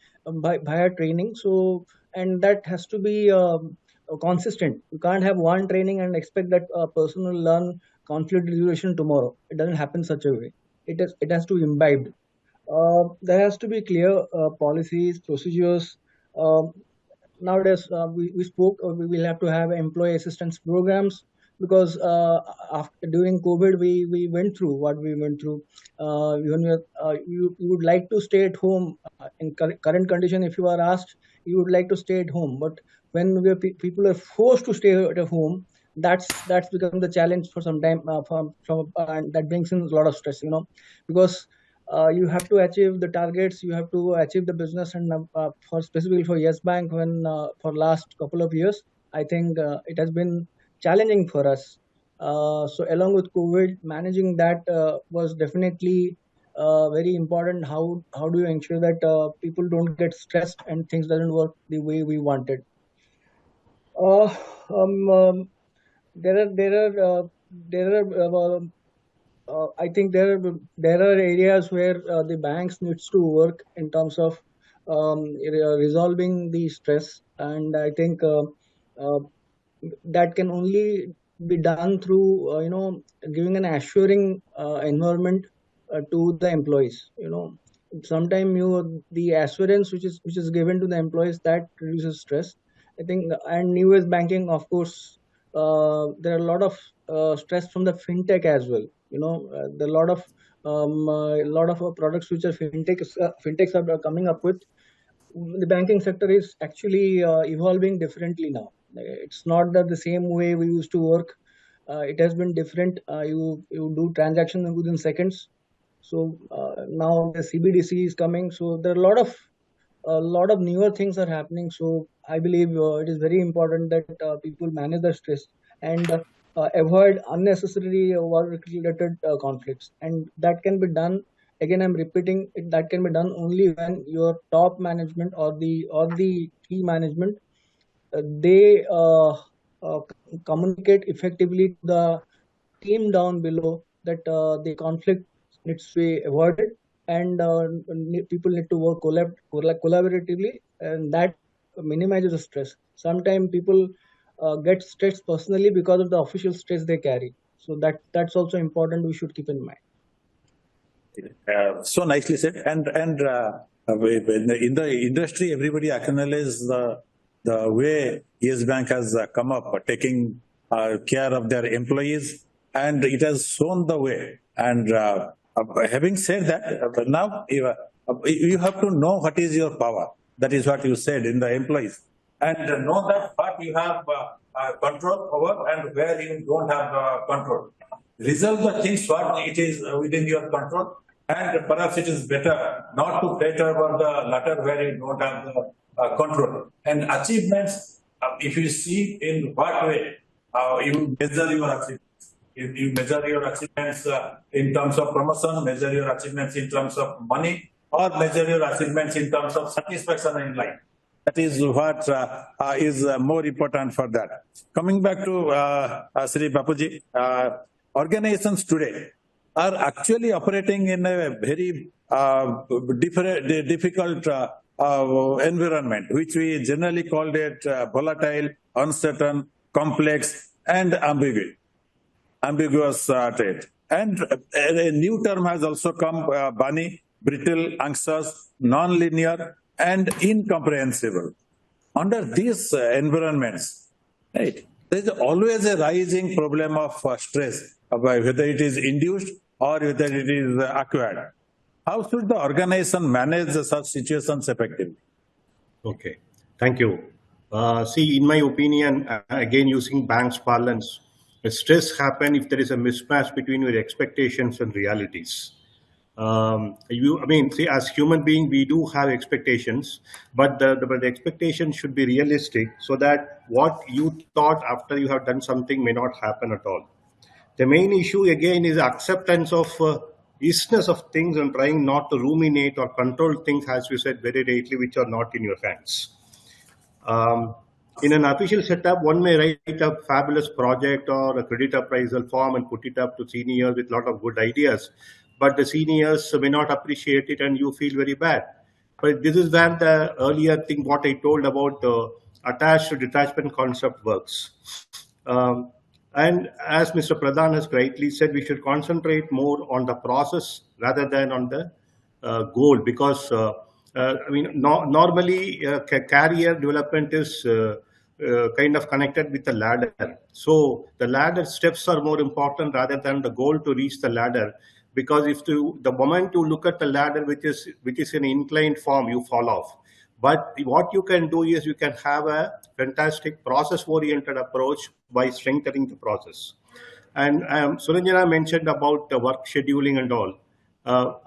[SPEAKER 5] training. So, and that has to be consistent. You can't have one training and expect that a person will learn conflict resolution tomorrow. It doesn't happen such a way. It has to be imbibed. There has to be clear policies, procedures. Nowadays, we spoke, we will have to have employee assistance programs, because during COVID, we went through what we went through. When you would like to stay at home in current condition. If you are asked, you would like to stay at home, but when people are forced to stay at home, that's become the challenge for some time. That brings in a lot of stress, because you have to achieve the targets, you have to achieve the business, and specifically for Yes Bank, when for last couple of years, I think it has been challenging for us. So along with COVID, managing that was definitely very important. How do you ensure that people don't get stressed and things doesn't work the way we wanted? Uh, um, um, there are I think there are areas where the banks needs to work in terms of resolving the stress, and I think uh, that can only be done through giving an assuring environment to the employees. Sometimes the assurance which is given to the employees, that reduces stress, I think. And US banking, of course, there are a lot of stress from the fintech as well. There are a lot of products which are fintechs are coming up with. The banking sector is actually evolving differently now. It's not that the same way we used to work. It has been different. You do transactions within seconds. So now the CBDC is coming. So there are a lot of newer things are happening. So I believe it is very important that people manage their stress and avoid unnecessary work-related conflicts. And that can be done. Again, I'm repeating it. That can be done only when your top management or the key management they communicate effectively to the team down below that the conflict needs to be avoided, and people need to work collaboratively, and that minimizes the stress. Sometimes people get stressed personally because of the official stress they carry. So that's also important. We should keep in mind.
[SPEAKER 3] So nicely said. And in the industry, everybody acknowledges the way Yes Bank has come up, taking care of their employees, and it has shown the way. And having said that, now you have to know what is your power. That is what you said in the employees, and know that what you have control over and where you don't have control. Resolve the things what it is within your control, and perhaps it is better not to play over the latter where you don't have the control. And achievements, if you see in what way you measure your achievements. If you measure your achievements in terms of promotion, measure your achievements in terms of money, or measure your achievements in terms of satisfaction in life. That is what is more important for that. Coming back to Shri Babuji, organizations today are actually operating in a very difficult environment, which we generally called it volatile, uncertain, complex, and ambiguous trait. And a new term has also come, bunny, brittle, anxious, non-linear, and incomprehensible. Under these environments, right, there is always a rising problem of stress, whether it is induced or whether it is acquired. How should the organization manage such situations effectively?
[SPEAKER 2] Okay, thank you. See, in my opinion, again using banks parlance, stress happens if there is a mismatch between your expectations and realities. See, as human being, we do have expectations, but the expectation should be realistic, so that what you thought after you have done something may not happen at all. The main issue again is acceptance of isness of things and trying not to ruminate or control things, as you said very rightly, which are not in your hands. In an official setup, one may write a fabulous project or a credit appraisal form and put it up to seniors with a lot of good ideas, but the seniors may not appreciate it and you feel very bad. But this is where the earlier thing, what I told about the attached to detachment concept works. And as Mr. Pradhan has rightly said, we should concentrate more on the process rather than on the goal, because normally career development is kind of connected with the ladder. So the ladder steps are more important rather than the goal to reach the ladder, because if the moment you look at the ladder which is in inclined form, you fall off. But what you can do is you can have a fantastic process-oriented approach by strengthening the process. And Suranjana mentioned about the work scheduling and all.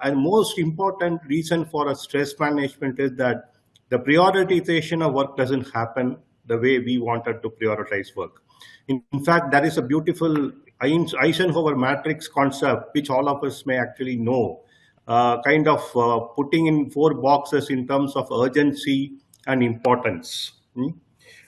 [SPEAKER 2] And most important reason for a stress management is that the prioritization of work doesn't happen the way we wanted to prioritize work. In fact, there is a beautiful Eisenhower matrix concept, which all of us may actually know. kind of putting in 4 boxes in terms of urgency and importance.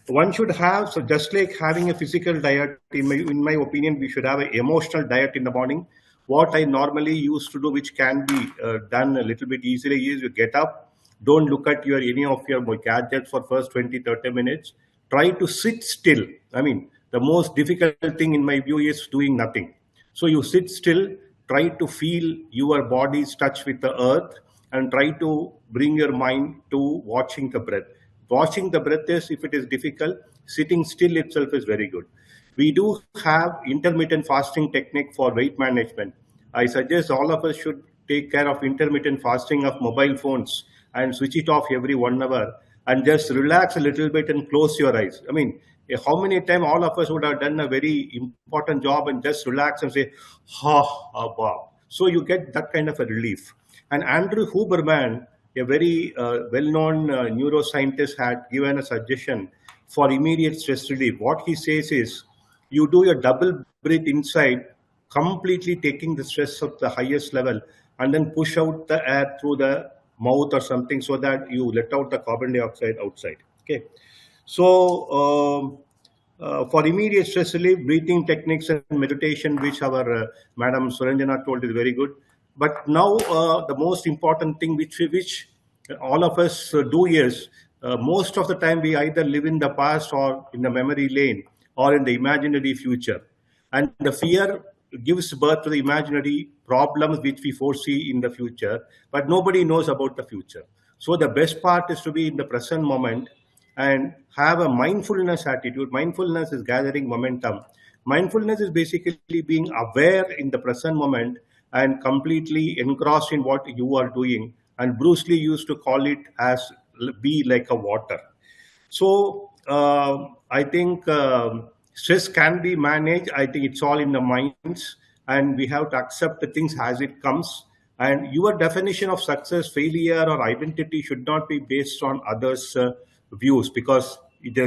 [SPEAKER 2] One should have, so just like having a physical diet, in my opinion, we should have an emotional diet in the morning. What I normally used to do, which can be done a little bit easily, is you get up, don't look at any of your gadgets for first 20-30 minutes. Try to sit still. I mean, the most difficult thing in my view is doing nothing. So you sit still, try to feel your body's touch with the earth, and try to bring your mind to watching the breath. Watching the breath is, if it is difficult, sitting still itself is very good. We do have intermittent fasting technique for weight management. I suggest all of us should take care of intermittent fasting of mobile phones and switch it off every 1 hour and just relax a little bit and close your eyes. I mean, how many times all of us would have done a very important job and just relax and say, wow. So you get that kind of a relief. And Andrew Huberman, a very well-known neuroscientist, had given a suggestion for immediate stress relief. What he says is, you do a double breath inside, completely taking the stress of the highest level, and then push out the air through the mouth or something so that you let out the carbon dioxide outside. Okay. So for immediate stress relief, breathing techniques and meditation, which our Madam Suranjana told, is very good. But now the most important thing which all of us do is, most of the time we either live in the past or in the memory lane or in the imaginary future. And the fear gives birth to the imaginary problems which we foresee in the future, but nobody knows about the future. So the best part is to be in the present moment and have a mindfulness attitude. Mindfulness is gathering momentum. Mindfulness is basically being aware in the present moment and completely engrossed in what you are doing. And Bruce Lee used to call it as be like a water. So I think stress can be managed. I think it's all in the minds, and we have to accept the things as it comes. And your definition of success, failure, or identity should not be based on others' views, because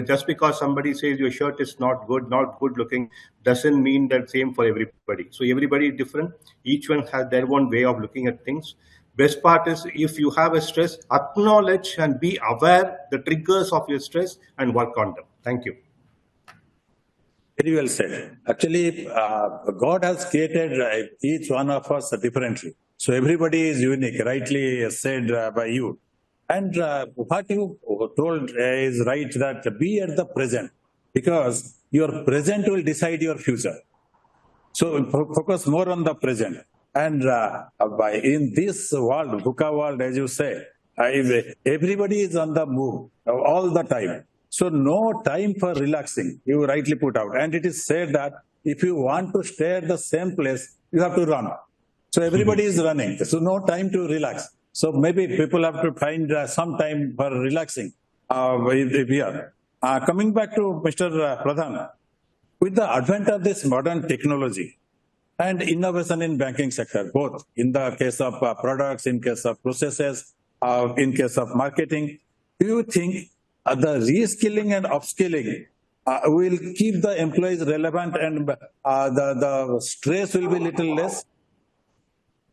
[SPEAKER 2] just because somebody says your shirt is not good looking, doesn't mean that same for everybody. So everybody is different. Each one has their own way of looking at things. Best part is, if you have a stress, acknowledge and be aware the triggers of your stress and work on them. Thank you.
[SPEAKER 3] Very well said. Actually, God has created each one of us differently. So everybody is unique, rightly said by you. And what you told is right, that be at the present, because your present will decide your future. So focus more on the present. And in this world, VUCA world, as you say, everybody is on the move all the time. So no time for relaxing, you rightly put out. And it is said that if you want to stay at the same place, you have to run. So everybody is running, so no time to relax. So maybe people have to find some time for relaxing here. Coming back to Mr. Pradhan, with the advent of this modern technology and innovation in banking sector, both in the case of products, in case of processes, in case of marketing, do you think the reskilling and upskilling will keep the employees relevant and the stress will be little less?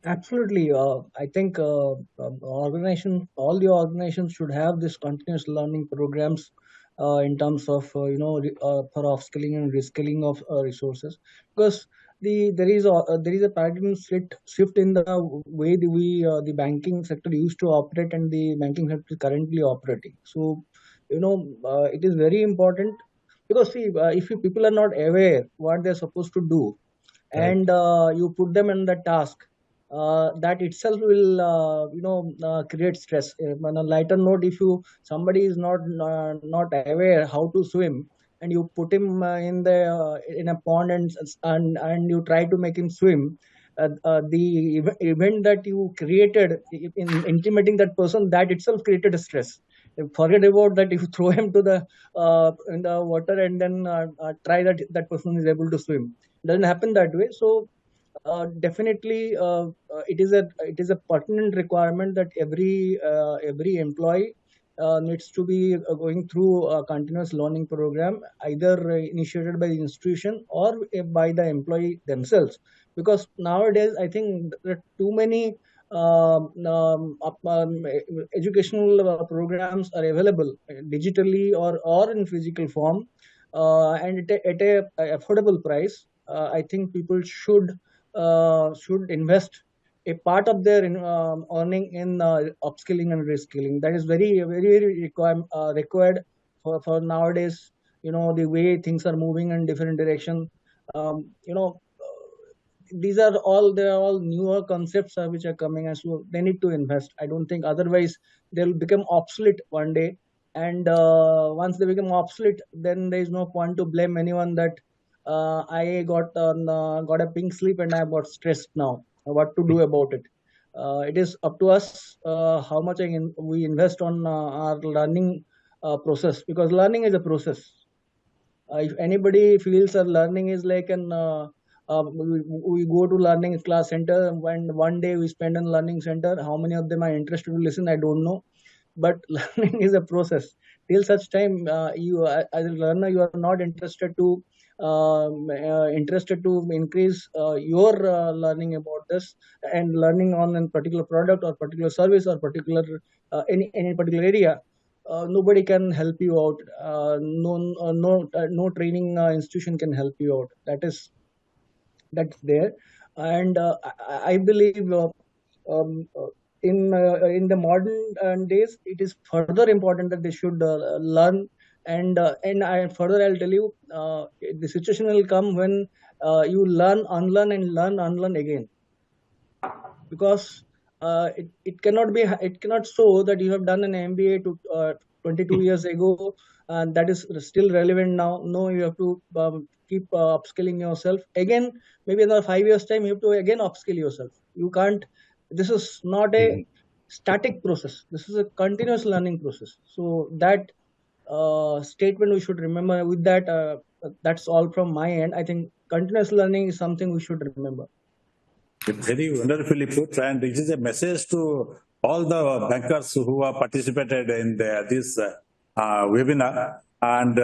[SPEAKER 5] Absolutely. I think all the organizations should have this continuous learning programs in terms of for upskilling and reskilling of resources, because there is a paradigm shift in the way the banking sector used to operate and the banking sector is currently operating. So it is very important, because see, if people are not aware what they're supposed to do, and you put them in the task, that itself will create stress. On a lighter note, if somebody is not aware how to swim, and you put him in a pond and you try to make him swim, the event that you created in intimating that person, that itself created a stress. Forget about that. If you throw him to the in the water and then try that person is able to swim, it doesn't happen that way. So definitely it is a pertinent requirement that every employee needs to be going through a continuous learning program, either initiated by the institution or by the employee themselves, because nowadays I think there are too many educational programs are available digitally or in physical form, and at a affordable price. I think people should invest a part of their earning in upskilling and reskilling. That is very required for nowadays. The way things are moving in different direction. These are all newer concepts which are coming, and so they need to invest. I don't think otherwise they'll become obsolete one day. And once they become obsolete, then there is no point to blame anyone that I got a pink slip and I got stressed now. What to do about it? It is up to us how much we invest on our learning process, because learning is a process. If anybody feels that learning is like we go to learning class center and one day we spend in learning center, how many of them are interested to listen, I don't know. But learning is a process. Till such time you as a learner, you are not interested to increase your learning about this and learning on a particular product or particular service or particular any particular area. Nobody can help you out. No training institution can help you out. That's there. And I believe in the modern days, it is further important that they should learn. And I'll tell you, the situation will come when you learn, unlearn, and learn, unlearn again. Because it cannot show that you have done an MBA to 22 years ago, and that is still relevant now. No, you have to keep upskilling yourself again. Maybe in 5 years time, you have to again upskill yourself. You can't. This is not a static process. This is a continuous learning process. So that statement we should remember. With that, that's all from my end. I think continuous learning is something we should remember.
[SPEAKER 3] Very wonderfully put, and it is a message to all the bankers who have participated in this webinar. And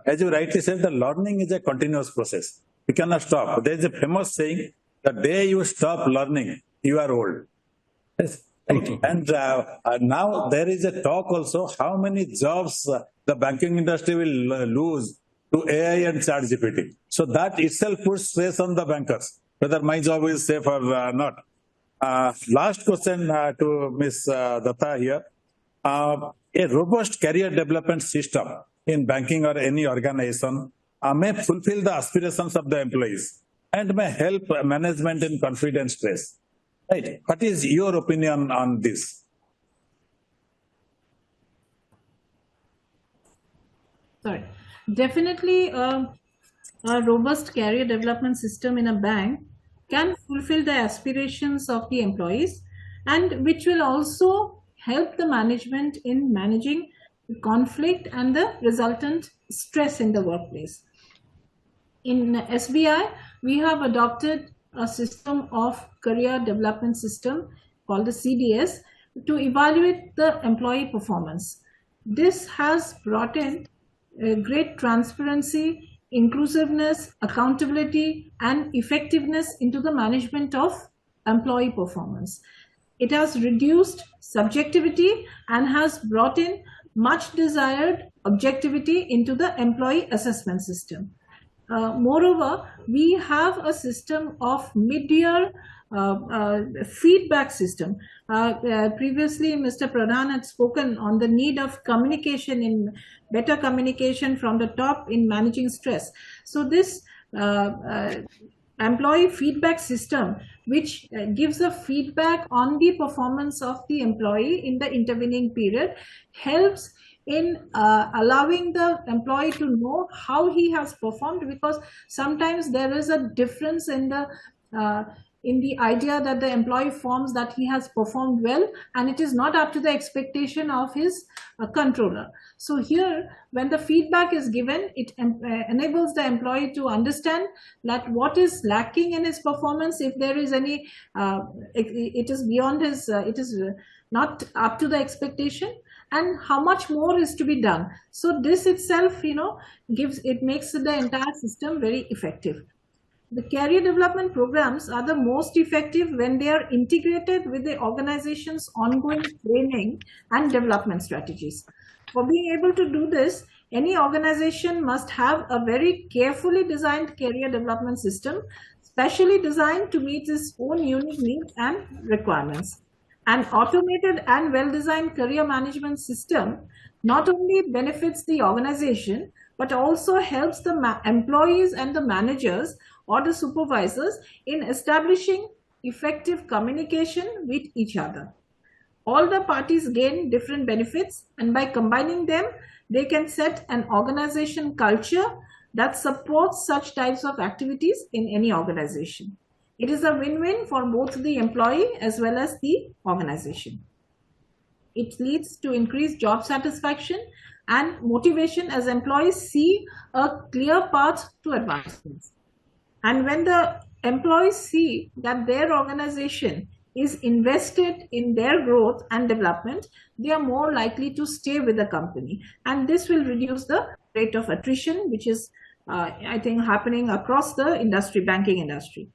[SPEAKER 3] as you rightly said, the learning is a continuous process. You cannot stop. There is a famous saying: the day you stop learning, you are old. Yes. And now there is a talk also how many jobs the banking industry will lose to AI and ChatGPT. So that itself puts stress on the bankers, whether my job is safe or not. Last question to Ms. Dutta here. A robust career development system in banking or any organization may fulfill the aspirations of the employees and may help management in confidence stress. Right. What is your opinion on this?
[SPEAKER 4] Sorry. Definitely a robust career development system in a bank can fulfill the aspirations of the employees, and which will also help the management in managing the conflict and the resultant stress in the workplace. In SBI, we have adopted a system of career development system called the CDS to evaluate the employee performance. This has brought in great transparency, inclusiveness, accountability, and effectiveness into the management of employee performance. It has reduced subjectivity and has brought in much desired objectivity into the employee assessment system. Moreover, we have a system of mid-year feedback system. Previously, Mr. Pradhan had spoken on the need of communication, in better communication from the top in managing stress. So this employee feedback system, which gives a feedback on the performance of the employee in the intervening period, helps in allowing the employee to know how he has performed, because sometimes there is a difference in the idea that the employee forms that he has performed well, and it is not up to the expectation of his controller. So here, when the feedback is given, it enables the employee to understand that what is lacking in his performance, if there is any, it is beyond his, it is not up to the expectation, and how much more is to be done. So this itself, makes the entire system very effective. The career development programs are the most effective when they are integrated with the organization's ongoing training and development strategies. For being able to do this, any organization must have a very carefully designed career development system, specially designed to meet its own unique needs and requirements. An automated and well-designed career management system not only benefits the organization, but also helps the employees and the managers or the supervisors in establishing effective communication with each other. All the parties gain different benefits, and by combining them, they can set an organization culture that supports such types of activities in any organization. It is a win-win for both the employee as well as the organization. It leads to increased job satisfaction and motivation as employees see a clear path to advancements. And when the employees see that their organization is invested in their growth and development, they are more likely to stay with the company. And this will reduce the rate of attrition, which is, I think, happening across the industry, banking industry.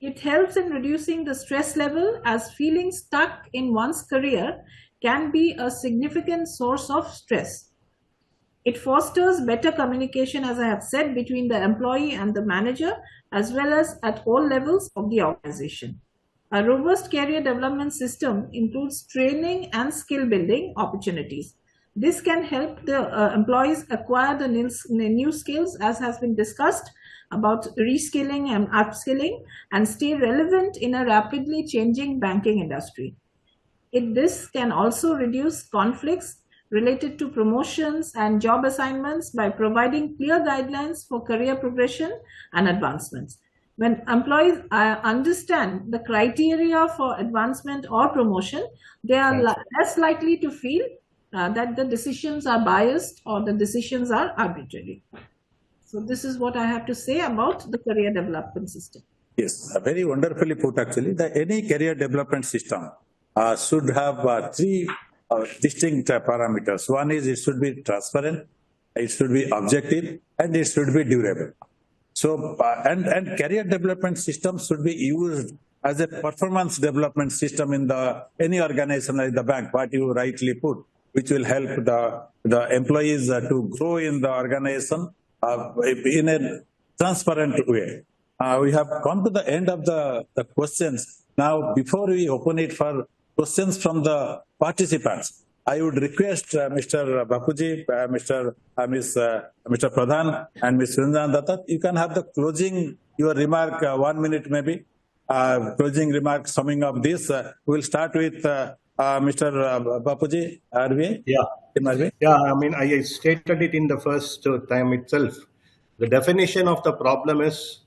[SPEAKER 4] It helps in reducing the stress level, as feeling stuck in one's career can be a significant source of stress. It fosters better communication, as I have said, between the employee and the manager, as well as at all levels of the organization. A robust career development system includes training and skill building opportunities. This can help the employees acquire the new skills, as has been discussed, about reskilling and upskilling, and stay relevant in a rapidly changing banking industry. This can also reduce conflicts related to promotions and job assignments by providing clear guidelines for career progression and advancements. When employees understand the criteria for advancement or promotion, they are less likely to feel that the decisions are biased or the decisions are arbitrary. So this is what I have to say about the career development system.
[SPEAKER 3] Yes, very wonderfully put actually. Any career development system should have three distinct parameters. One is it should be transparent, it should be objective, and it should be durable. So, and career development system should be used as a performance development system in any organization like the bank, what you rightly put, which will help the employees to grow in the organization in a transparent way. We have come to the end of the questions. Now, before we open it for questions from the participants, I would request Mr. Babuji, Mr. Pradhan, and Ms. Suranjana Dutta, you can have the closing, your remark, 1 minute maybe, closing remark summing up this. We'll start with Mr. Babuji, RV.
[SPEAKER 2] Yeah, I mean, I stated it in the first time itself. The definition of the problem is,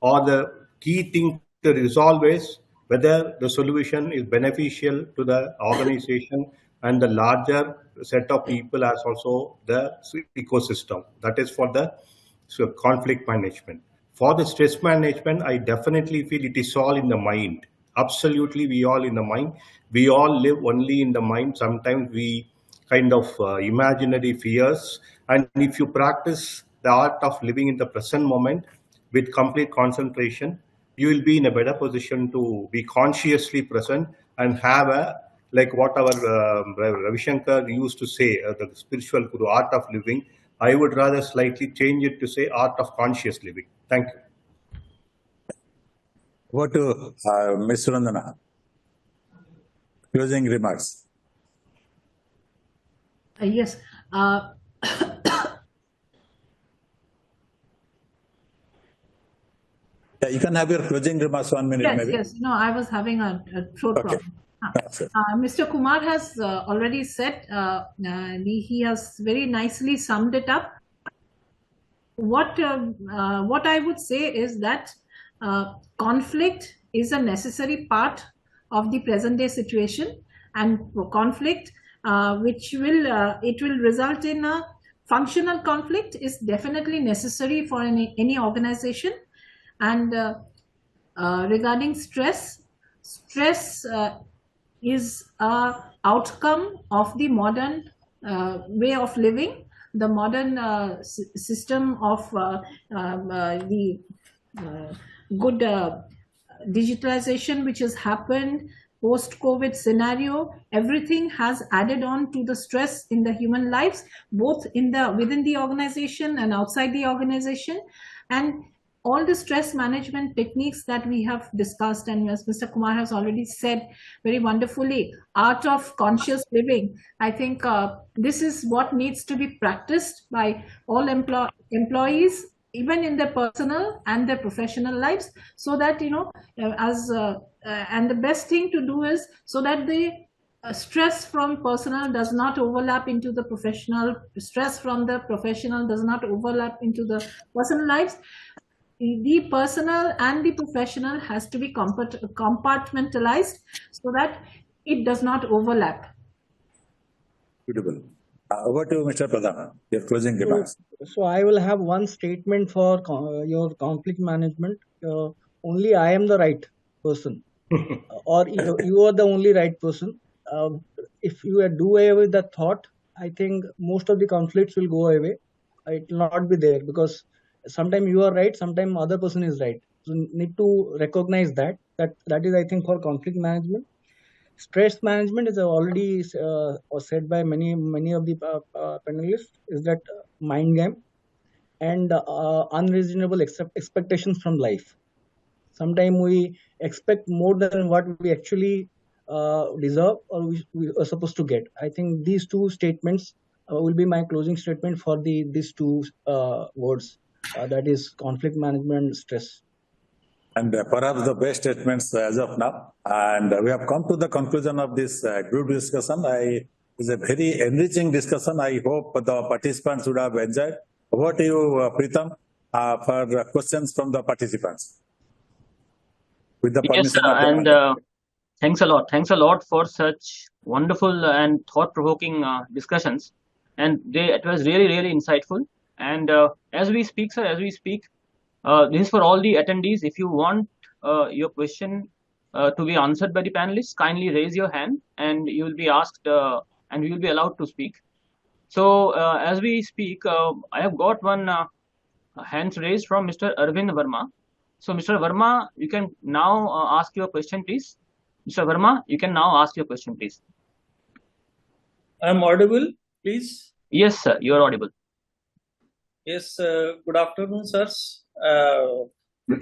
[SPEAKER 2] or the key thing to resolve is, whether the solution is beneficial to the organization and the larger set of people as also the ecosystem. That is for the conflict management. For the stress management, I definitely feel it is all in the mind. Absolutely, we all in the mind. We all live only in the mind. Sometimes we kind of imaginary fears. And if you practice the art of living in the present moment with complete concentration, you will be in a better position to be consciously present and have a, like what our Ravi Shankar used to say, the spiritual guru, art of living. I would rather slightly change it to say art of conscious living. Thank you.
[SPEAKER 3] Over to Ms. Suranjana. Closing remarks.
[SPEAKER 4] Yes.
[SPEAKER 3] Yeah, you can have your closing remarks 1 minute.
[SPEAKER 4] Yes,
[SPEAKER 3] maybe.
[SPEAKER 4] yes. No, I was having a throat problem. Mr. Kumar has already said, he has very nicely summed it up. What I would say is that conflict is a necessary part of the present day situation, and conflict which will result in a functional conflict is definitely necessary for any organization. And regarding stress is a outcome of the modern way of living, the modern system of the good digitalization which has happened post-COVID scenario. Everything has added on to the stress in the human lives, both within the organization and outside the organization. And all the stress management techniques that we have discussed, and as Mr. Kumar has already said very wonderfully, art of conscious living, I think this is what needs to be practiced by all employees, even in their personal and their professional lives, so that and the best thing to do is so that the stress from personal does not overlap into the professional, stress from the professional does not overlap into the personal lives. The personal and the professional has to be compartmentalized so that it does not overlap.
[SPEAKER 3] Beautiful. Over to Mr. Pradhan, your closing remarks.
[SPEAKER 5] So I will have one statement for your conflict management. Only I am the right person, or you are the only right person. If you do away with that thought, I think most of the conflicts will go away. It will not be there, because sometimes you are right, sometimes other person is right. So need to recognize that. That is, I think, for conflict management. Stress management is already said by many of the panelists, is that mind game and unreasonable expectations from life. Sometimes we expect more than what we actually deserve or we are supposed to get. I think these two statements will be my closing statement for these two words, that is conflict management and stress.
[SPEAKER 3] And perhaps the best statements as of now. And we have come to the conclusion of this group discussion. It's a very enriching discussion. I hope the participants would have enjoyed. Over to you, Pritam, for questions from the participants. With the permission of the
[SPEAKER 1] thanks a lot. Thanks a lot for such wonderful and thought-provoking discussions. And it was really, really insightful. And as we speak, sir, this is for all the attendees. If you want your question to be answered by the panelists, kindly raise your hand and you will be asked and you will be allowed to speak. So as we speak, I have got one hand raised from Mr. Arvind Verma. So Mr. Verma, you can now ask your question, please. Mr. Verma, you can now ask your question, please.
[SPEAKER 6] I am audible, please?
[SPEAKER 1] Yes, sir, you are audible.
[SPEAKER 6] Yes, good afternoon, sirs.
[SPEAKER 1] Good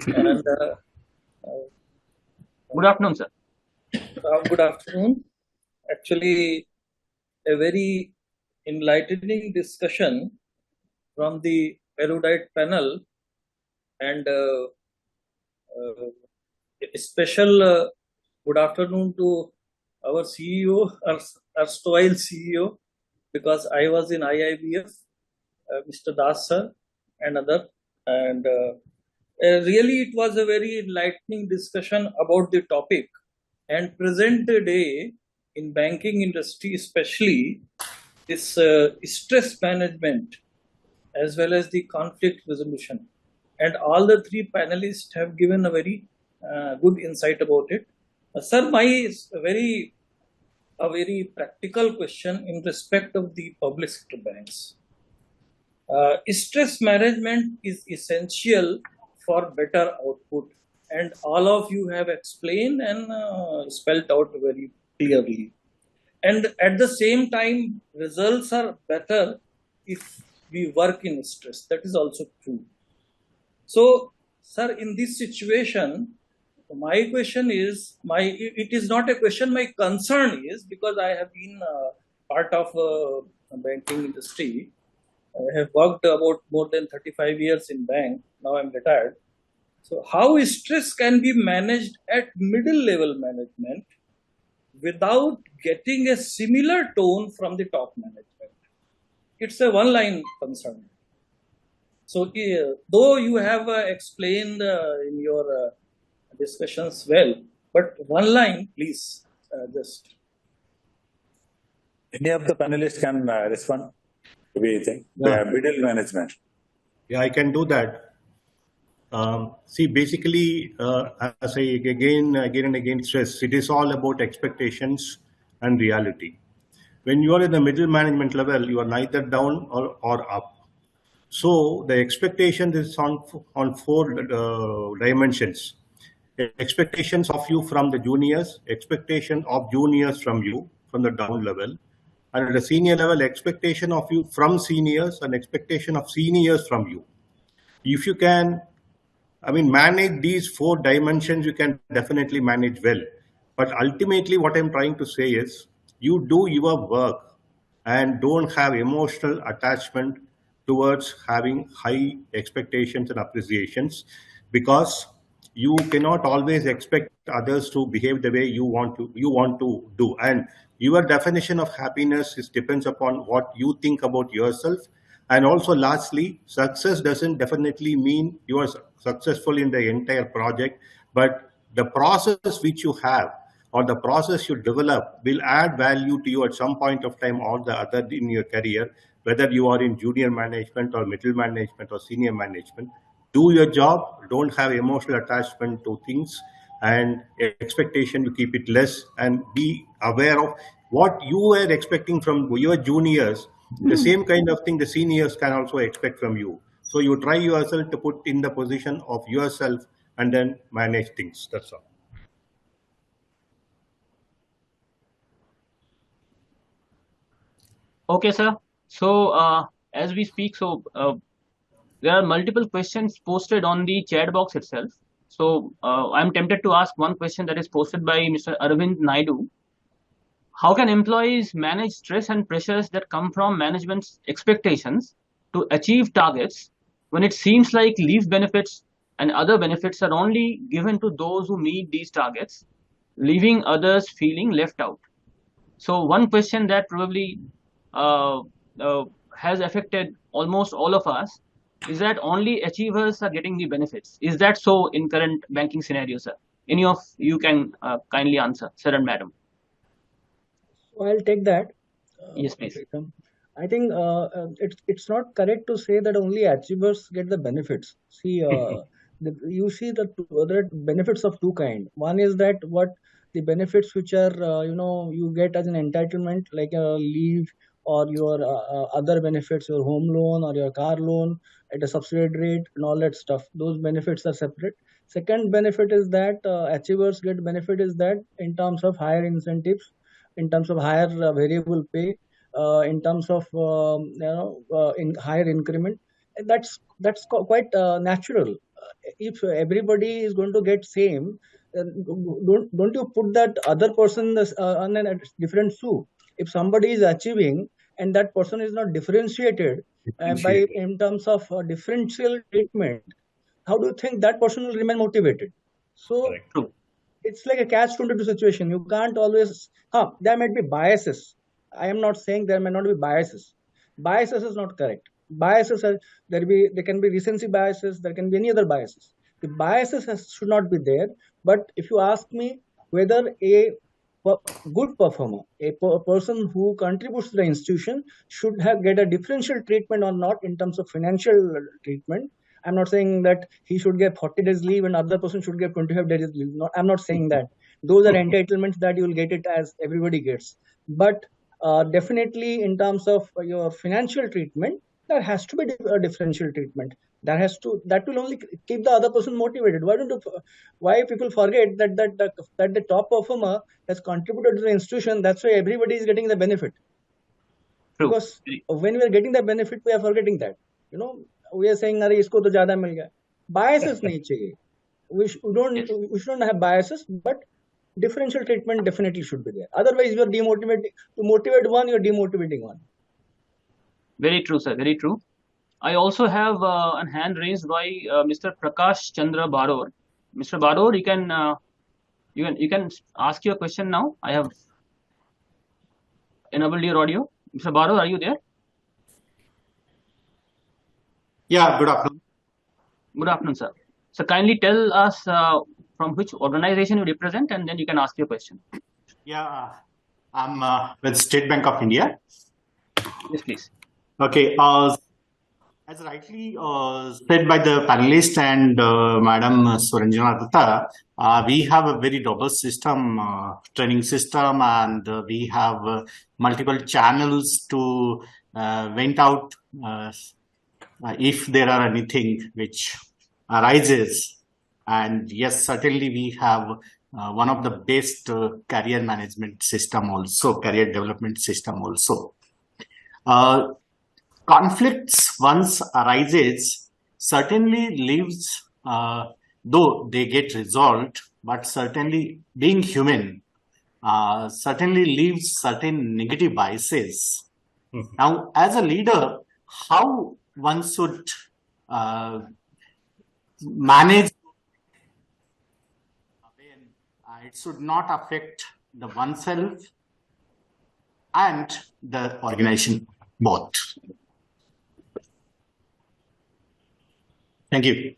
[SPEAKER 1] afternoon, sir.
[SPEAKER 6] Good afternoon. Actually, a very enlightening discussion from the erudite panel, and a special good afternoon to our CEO, our erstwhile CEO, because I was in IIBF, Mr. Das sir and other. And really it was a very enlightening discussion about the topic. And present day in banking industry especially, this stress management as well as the conflict resolution. And all the three panelists have given a very good insight about it. Sir, my very practical question in respect of the public sector banks. Stress management is essential for better output, and all of you have explained and spelled out very clearly. And at the same time, results are better if we work in stress. That is also true. So, sir, in this situation, my question is, it is not a question, my concern is, because I have been part of banking industry. I have worked about more than 35 years in bank. Now I'm retired. So how stress can be managed at middle level management without getting a similar tone from the top management? It's a one-line concern. So though you have explained in your discussions well, but one line, please, just.
[SPEAKER 3] Any of the panelists can respond. Middle management.
[SPEAKER 2] Yeah, I can do that. See, basically, as I again and again stress, it is all about expectations and reality. When you are in the middle management level, you are neither down or up. So the expectation is on four dimensions. Expectations of you from the juniors, expectation of juniors from you, from the down level, and at the senior level, expectation of you from seniors and expectation of seniors from you. If you can, manage these four dimensions, you can definitely manage well. But ultimately, what I'm trying to say is, you do your work and don't have emotional attachment towards having high expectations and appreciations, because you cannot always expect others to behave the way you want to do. And your definition of happiness depends upon what you think about yourself. And also, lastly, success doesn't definitely mean you are successful in the entire project, but the process which you have or the process you develop will add value to you at some point of time or the other in your career, whether you are in junior management or middle management or senior management. Do your job, don't have emotional attachment to things, and expectation, you keep it less, and be aware of what you were expecting from your juniors. The same kind of thing the seniors can also expect from you. So you try yourself to put in the position of yourself and then manage things. That's all.
[SPEAKER 1] Okay, sir. So as we speak, there are multiple questions posted on the chat box itself. So I'm tempted to ask one question that is posted by Mr. Arvind Naidu. How can employees manage stress and pressures that come from management's expectations to achieve targets when it seems like leave benefits and other benefits are only given to those who meet these targets, leaving others feeling left out? So one question that probably has affected almost all of us is that only achievers are getting the benefits. Is that so in current banking scenario, sir? Any of you can kindly answer, sir and madam.
[SPEAKER 5] So I'll take that.
[SPEAKER 1] Yes, please.
[SPEAKER 5] I think it's not correct to say that only achievers get the benefits. See, you see that there are benefits of two kinds. One is that what the benefits which are you get as an entitlement, like a leave or your other benefits, your home loan or your car loan at a subsidized rate and all that stuff. Those benefits are separate. Second benefit is that achievers get benefit is that in terms of higher incentives, in terms of higher variable pay, in terms of in higher increment. That's quite natural. If everybody is going to get same, don't you put that other person on a different shoe? If somebody is achieving and that person is not differentiated by in terms of differential treatment, how do you think that person will remain motivated? So it's like a catch-22 situation. You can't always. There might be biases. I am not saying there may not be biases. Biases is not correct. Biases are there can be recency biases. There can be any other biases. The biases should not be there. But if you ask me whether a good performer, a person who contributes to the institution, should get a differential treatment or not in terms of financial treatment. I'm not saying that he should get 40 days leave and other person should get 25 days leave. I'm not saying that. Those are entitlements that you will get it as everybody gets. But definitely in terms of your financial treatment, there has to be a differential treatment. That will only keep the other person motivated. Why people forget that the top performer has contributed to the institution? That's why everybody is getting the benefit. True. Because when we are getting the benefit, we are forgetting that. We are saying, "Arey, isko to zyada mil gaya." Biases nahi chahiye. We shouldn't have biases, but differential treatment definitely should be there. Otherwise, you are demotivating. To motivate one, you are demotivating one.
[SPEAKER 1] Very true, sir. Very true. I also have a hand raised by Mr. Prakash Chandra Baror. Mr. Baror, you can ask your question now. I have enabled your audio. Mr. Baror, are you there?
[SPEAKER 7] Yeah, good afternoon.
[SPEAKER 1] Good afternoon, sir. So kindly tell us from which organization you represent, and then you can ask your question.
[SPEAKER 7] Yeah, I'm with State Bank of India.
[SPEAKER 1] Yes, please.
[SPEAKER 7] Okay. As rightly said by the panelist and Madam Suranjana Dutta, we have a very robust system, training system, and we have multiple channels to vent out if there are anything which arises. And yes, certainly we have one of the best career management system also, career development system also. Conflicts once arises certainly leaves, though they get resolved, but certainly being human, certainly leaves certain negative biases. Now, as a leader, how one should manage when it should not affect the oneself and the organization both. Thank you.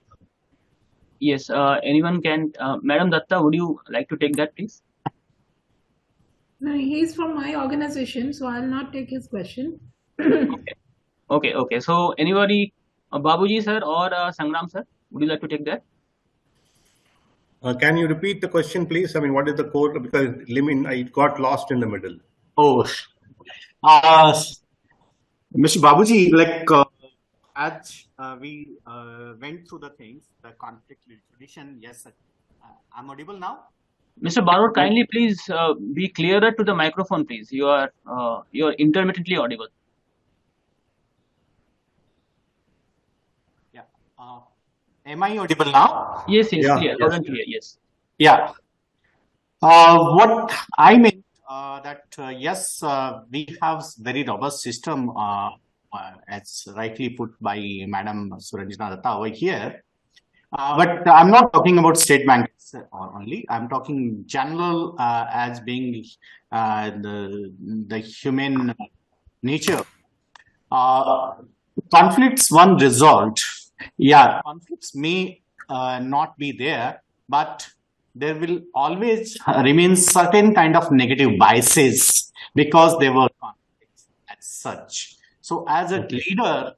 [SPEAKER 1] Yes, anyone can. Madam Datta, would you like to take that, please?
[SPEAKER 4] No, he's from my organization, so I'll not take his question.
[SPEAKER 1] Okay. So anybody, Babuji sir or Sangram sir, would you like to take that?
[SPEAKER 2] Can you repeat the question, please? I mean, what is the core? Because I got lost in the middle.
[SPEAKER 7] Oh, Mr. Babuji, like as we went through the things, the conflict resolution. Yes, I'm audible now.
[SPEAKER 1] Mr. Baror, kindly please be clearer to the microphone, please. You are intermittently audible.
[SPEAKER 7] Yeah. Am I audible now?
[SPEAKER 1] Yes,
[SPEAKER 2] Yeah,
[SPEAKER 1] clear, loud and clear. Yes.
[SPEAKER 7] Yeah. What I meant that yes, we have very robust system, as rightly put by Madam Suranjana Datta over here. But I'm not talking about state banks only. I'm talking general as being the human nature. Conflicts one resolved. Yeah, conflicts may not be there, but there will always remain certain kind of negative biases because there were conflicts as such. So as a leader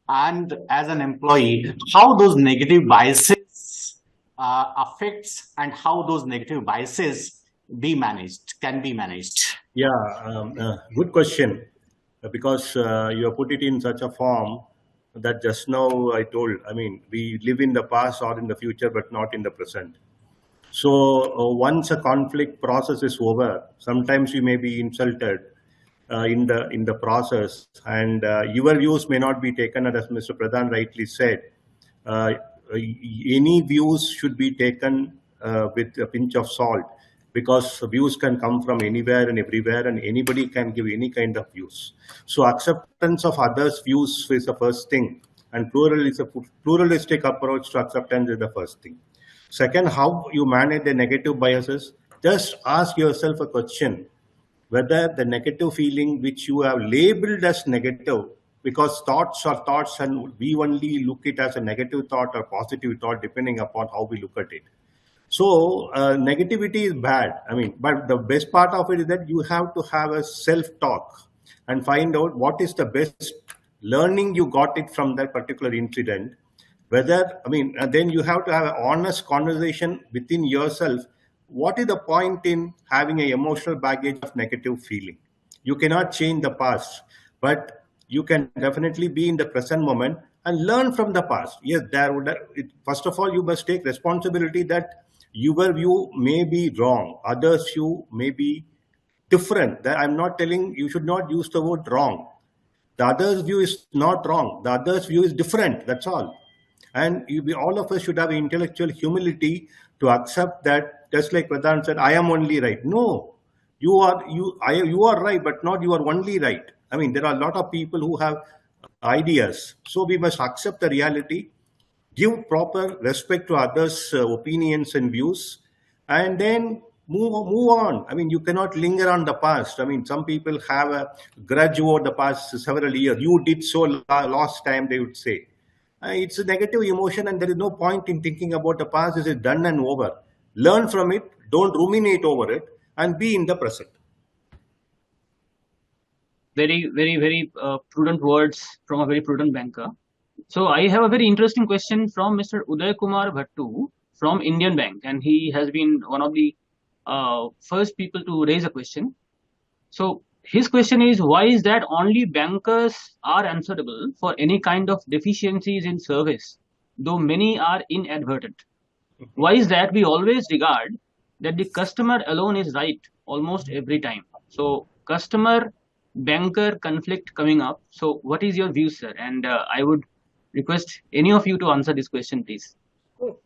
[SPEAKER 7] and as an employee, how those negative biases affects and how those negative biases can be managed.
[SPEAKER 2] Yeah, good question. Because you have put it in such a form that just now I told, I mean, we live in the past or in the future, but not in the present. So once a conflict process is over, sometimes you may be insulted in the process, and your views may not be taken, as Mr. Pradhan rightly said. Any views should be taken with a pinch of salt, because views can come from anywhere and everywhere, and anybody can give any kind of views. So acceptance of others' views is the first thing, and pluralistic approach to acceptance is the first thing. Second, how you manage the negative biases. Just ask yourself a question, whether the negative feeling which you have labeled as negative, because thoughts are thoughts and we only look it as a negative thought or positive thought depending upon how we look at it. So negativity is bad. I mean, but the best part of it is that you have to have a self-talk and find out what is the best learning you got it from that particular incident. Whether, I mean, then you have to have an honest conversation within yourself. What is the point in having an emotional baggage of negative feeling? You cannot change the past, but you can definitely be in the present moment and learn from the past. Yes, first of all, you must take responsibility that your view may be wrong, others' view may be different. That I'm not telling you should not use the word wrong. The other's view is not wrong. The other's view is different. That's all. And all of us should have intellectual humility to accept that, just like Pradhan said, I am only right. No, you are right, but not you are only right. I mean, there are a lot of people who have ideas. So we must accept the reality, give proper respect to others' opinions and views, and then move on. I mean, you cannot linger on the past. I mean, some people have a grudge over the past several years. You did so last time, they would say. It's a negative emotion, and there is no point in thinking about the past. It is done and over. Learn from it, don't ruminate over it, and be in the present.
[SPEAKER 1] Very, very, very prudent words from a very prudent banker. So I have a very interesting question from Mr. Uday Kumar Bhattu from Indian Bank, and he has been one of the first people to raise a question. So his question is, why is that only bankers are answerable for any kind of deficiencies in service, though many are inadvertent? Why is that we always regard that the customer alone is right almost every time? So customer banker conflict coming up. So what is your view, sir? And I would request any of you to answer this question, please.
[SPEAKER 5] So,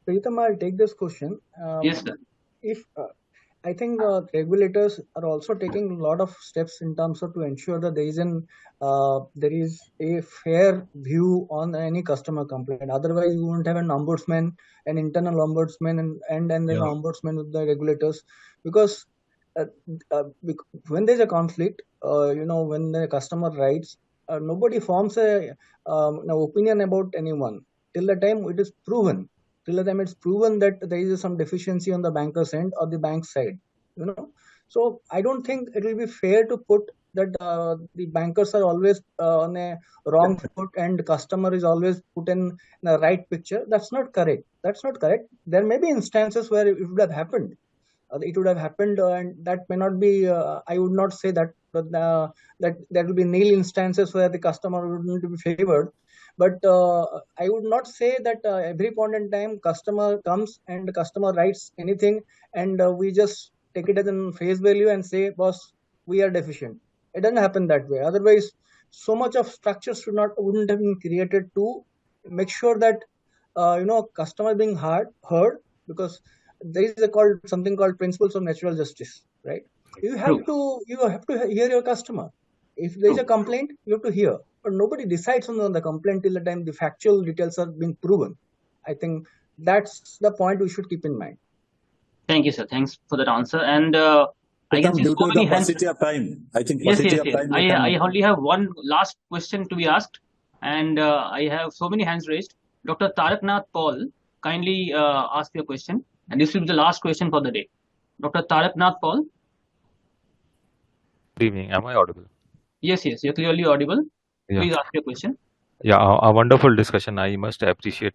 [SPEAKER 5] Pritam, I'll take this question.
[SPEAKER 1] Yes, sir.
[SPEAKER 5] If I think regulators are also taking a lot of steps in terms of to ensure that there is a fair view on any customer complaint. Otherwise, you won't have an ombudsman, an internal ombudsman, and then an ombudsman with the regulators. Because when there's a conflict, when the customer writes, nobody forms an opinion about anyone till the time it is proven. Till the time it's proven that there is some deficiency on the banker's end or the bank side, So I don't think it will be fair to put that the bankers are always on a wrong foot and customer is always put in the right picture. That's not correct. There may be instances where it would have happened. And that may not be. I would not say that, but that there will be nil instances where the customer would need to be favored. But I would not say that every point in time customer comes and the customer writes anything and we just take it as in face value and say, boss, we are deficient. It doesn't happen that way. Otherwise, so much of structures wouldn't have been created to make sure that customer being heard, because there is something called principles of natural justice, right? You have to hear your customer. If there is a complaint, you have to hear. But nobody decides on the complaint till the time the factual details are being proven. I think that's the point we should keep in mind.
[SPEAKER 1] Thank you, sir. Thanks for that answer. And I can see so many hands.
[SPEAKER 3] Of time. I think
[SPEAKER 1] yes. I only have one last question to be asked, and I have so many hands raised. Dr. Taraknath Paul, kindly ask your question, and this will be the last question for the day. Dr. Taraknath Paul.
[SPEAKER 8] Good evening. Am I audible?
[SPEAKER 1] Yes, you're clearly audible. Yeah. Please ask your question.
[SPEAKER 8] Yeah, a wonderful discussion. I must appreciate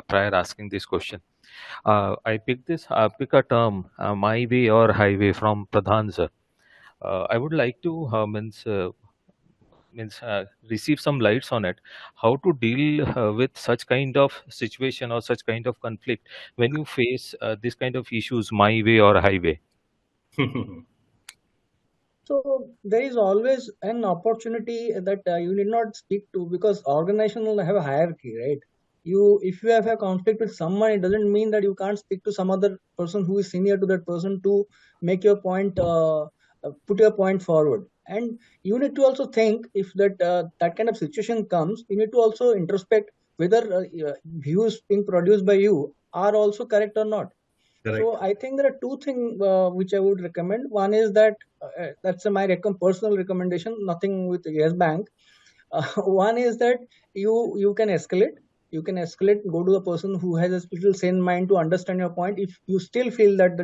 [SPEAKER 8] prior asking this question. I pick a term, my way or highway, from Pradhan sir. I would like to receive some lights on it. How to deal with such kind of situation or such kind of conflict when you face this kind of issues, my way or highway.
[SPEAKER 5] So there is always an opportunity that you need not speak to, because organization will have a hierarchy, right? If you have a conflict with someone, it doesn't mean that you can't speak to some other person who is senior to that person to make your point, put your point forward. And you need to also think, if that kind of situation comes, you need to also introspect whether views being produced by you are also correct or not. Correct. So I think there are two things which I would recommend. One is that that's my personal recommendation, nothing with Yes Bank. One is that you can escalate. You can escalate, go to the person who has a little sane mind to understand your point if you still feel that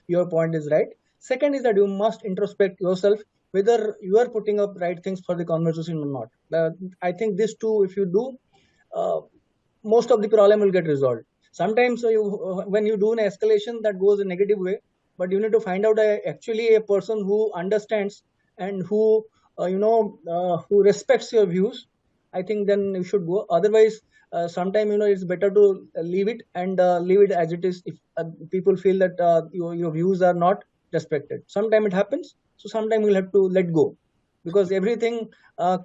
[SPEAKER 5] your point is right. Second is that you must introspect yourself whether you are putting up right things for the conversation or not. I think these two, if you do, most of the problem will get resolved. Sometimes when you do an escalation, that goes a negative way, but you need to find out actually a person who understands and who who respects your views. I think then you should go. Otherwise, sometimes it's better to leave it and leave it as it is. If people feel that your views are not respected, sometimes it happens. So sometimes you'll have to let go, because everything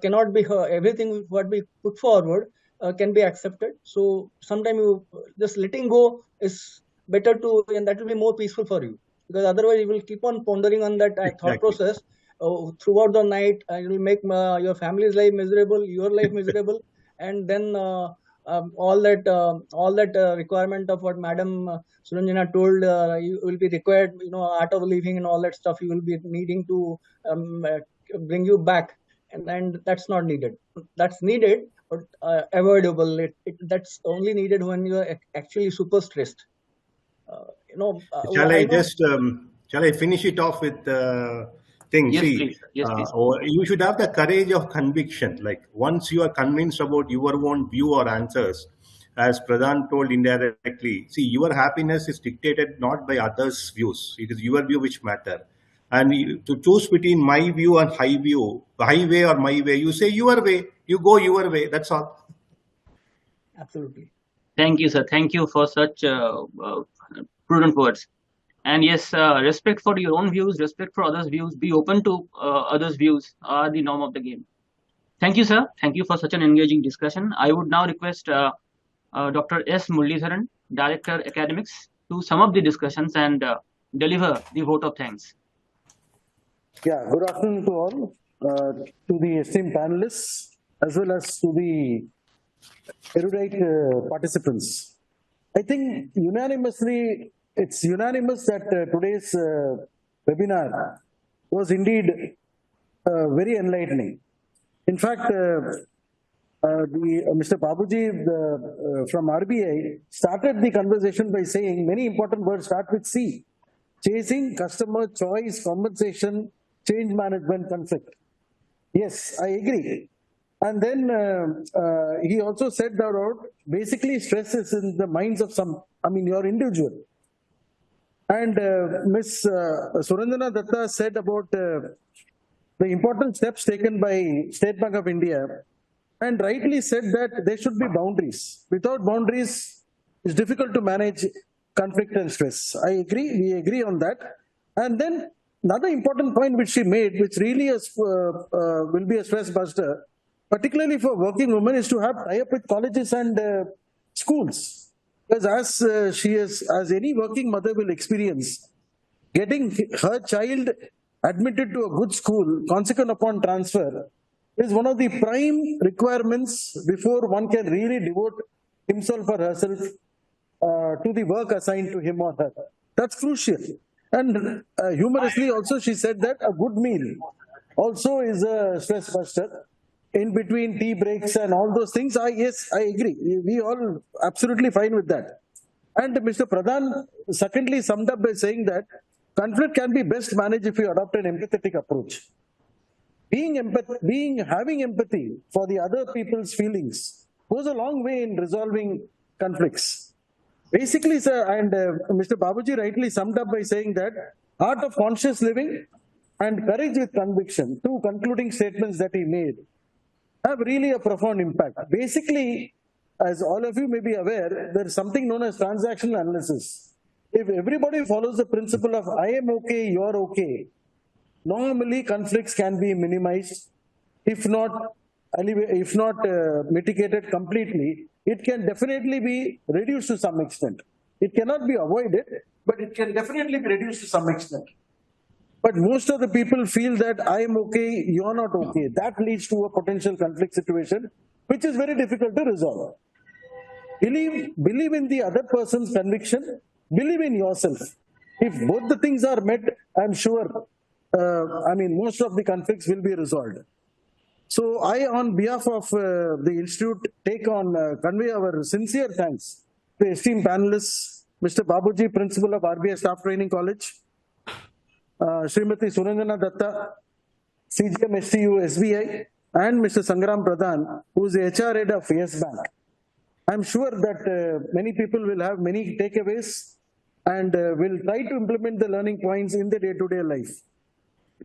[SPEAKER 5] cannot be everything what we put forward can be accepted. So sometimes you just letting go is better and that will be more peaceful for you, because otherwise you will keep on pondering on that thought process throughout the night. It will make your family's life miserable, your life miserable, and then all that requirement of what Madam Suranjana told, you will be required, art of living and all that stuff. You will be needing to bring you back, and that's not needed. That's needed, but avoidable. That's only needed when you are actually super stressed.
[SPEAKER 2] Shall I finish it off with thing?
[SPEAKER 1] Yes,
[SPEAKER 2] See,
[SPEAKER 1] please. Yes, please.
[SPEAKER 2] You should have the courage of conviction. Like, once you are convinced about your own view or answers, as Pradhan told indirectly, see, your happiness is dictated not by others' views. It is your view which matter. And to choose between my view and highway or my way, you say your way, you go your way. That's all.
[SPEAKER 5] Absolutely.
[SPEAKER 1] Thank you, sir. Thank you for such prudent words. And yes, respect for your own views, respect for others' views, be open to others' views are the norm of the game. Thank you, sir. Thank you for such an engaging discussion. I would now request Dr. S. Muralidharan, Director Academics, to sum up the discussions and deliver the vote of thanks.
[SPEAKER 9] Yeah, good afternoon to all, to the esteemed panelists, as well as to the erudite participants. I think it's unanimous that today's webinar was indeed very enlightening. In fact, Mr. Babuji from RBI started the conversation by saying many important words start with C: chasing, customer, choice, compensation, change management, conflict. Yes, I agree. And then he also said that basically stress is in the minds of your individual. And Ms. Suranjana Dutta said about the important steps taken by State Bank of India, and rightly said that there should be boundaries. Without boundaries, it's difficult to manage conflict and stress. I agree, we agree on that. And then another important point which she made, which really will be a stress buster, particularly for working women, is to have tie-up with colleges and schools. Because as any working mother will experience, getting her child admitted to a good school, consequent upon transfer, is one of the prime requirements before one can really devote himself or herself to the work assigned to him or her. That's crucial. And humorously also she said that a good meal also is a stress buster. In between tea breaks and all those things, yes, I agree. We all absolutely fine with that. And Mr. Pradhan secondly summed up by saying that conflict can be best managed if you adopt an empathetic approach. Having empathy for the other people's feelings goes a long way in resolving conflicts. Basically, sir, and Mr. Babuji rightly summed up by saying that art of conscious living and courage with conviction, two concluding statements that he made, have really a profound impact. Basically, as all of you may be aware, there is something known as transactional analysis. If everybody follows the principle of I am okay, you're okay, normally conflicts can be minimized. If not mitigated completely, it can definitely be reduced to some extent. It cannot be avoided, but it can definitely be reduced to some extent. But most of the people feel that I am okay, you're not okay. That leads to a potential conflict situation, which is very difficult to resolve. Believe in the other person's conviction, believe in yourself. If both the things are met, I'm sure, most of the conflicts will be resolved. So I, on behalf of the Institute, convey our sincere thanks to esteemed panelists, Mr. Babuji, Principal of RBI Staff Training College, Srimati Suranjana Dutta, CGM STU SBI, and Mr. Sangram Pradhan, who is the HR head of Yes Bank. I'm sure that many people will have many takeaways and will try to implement the learning points in the day-to-day life.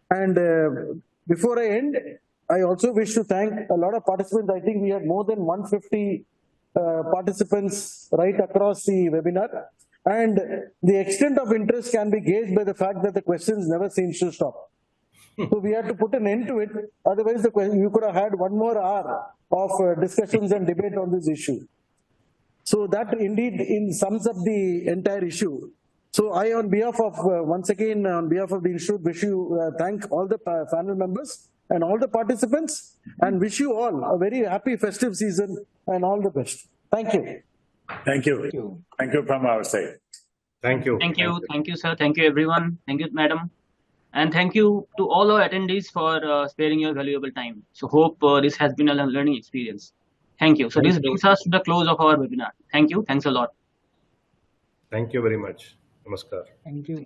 [SPEAKER 9] And before I end, I also wish to thank a lot of participants. I think we had more than 150 participants right across the webinar. And the extent of interest can be gauged by the fact that the questions never seem to stop. So we had to put an end to it. Otherwise, you could have had 1 more hour of discussions and debate on this issue. So that indeed sums up the entire issue. So I, on behalf of, once again, on behalf of the Institute, wish you thank all the panel members and all the participants, and wish you all a very happy festive season and all the best. Thank you.
[SPEAKER 3] Thank you. Thank you from our side.
[SPEAKER 2] Thank you.
[SPEAKER 1] Thank you. Thank you, sir. Thank you, everyone. Thank you, madam. And thank you to all our attendees for sparing your valuable time. So hope this has been a learning experience. Thank you. So this brings us to the close of our webinar. Thank you. Thanks a lot.
[SPEAKER 2] Thank you very much. Namaskar.
[SPEAKER 5] Thank you.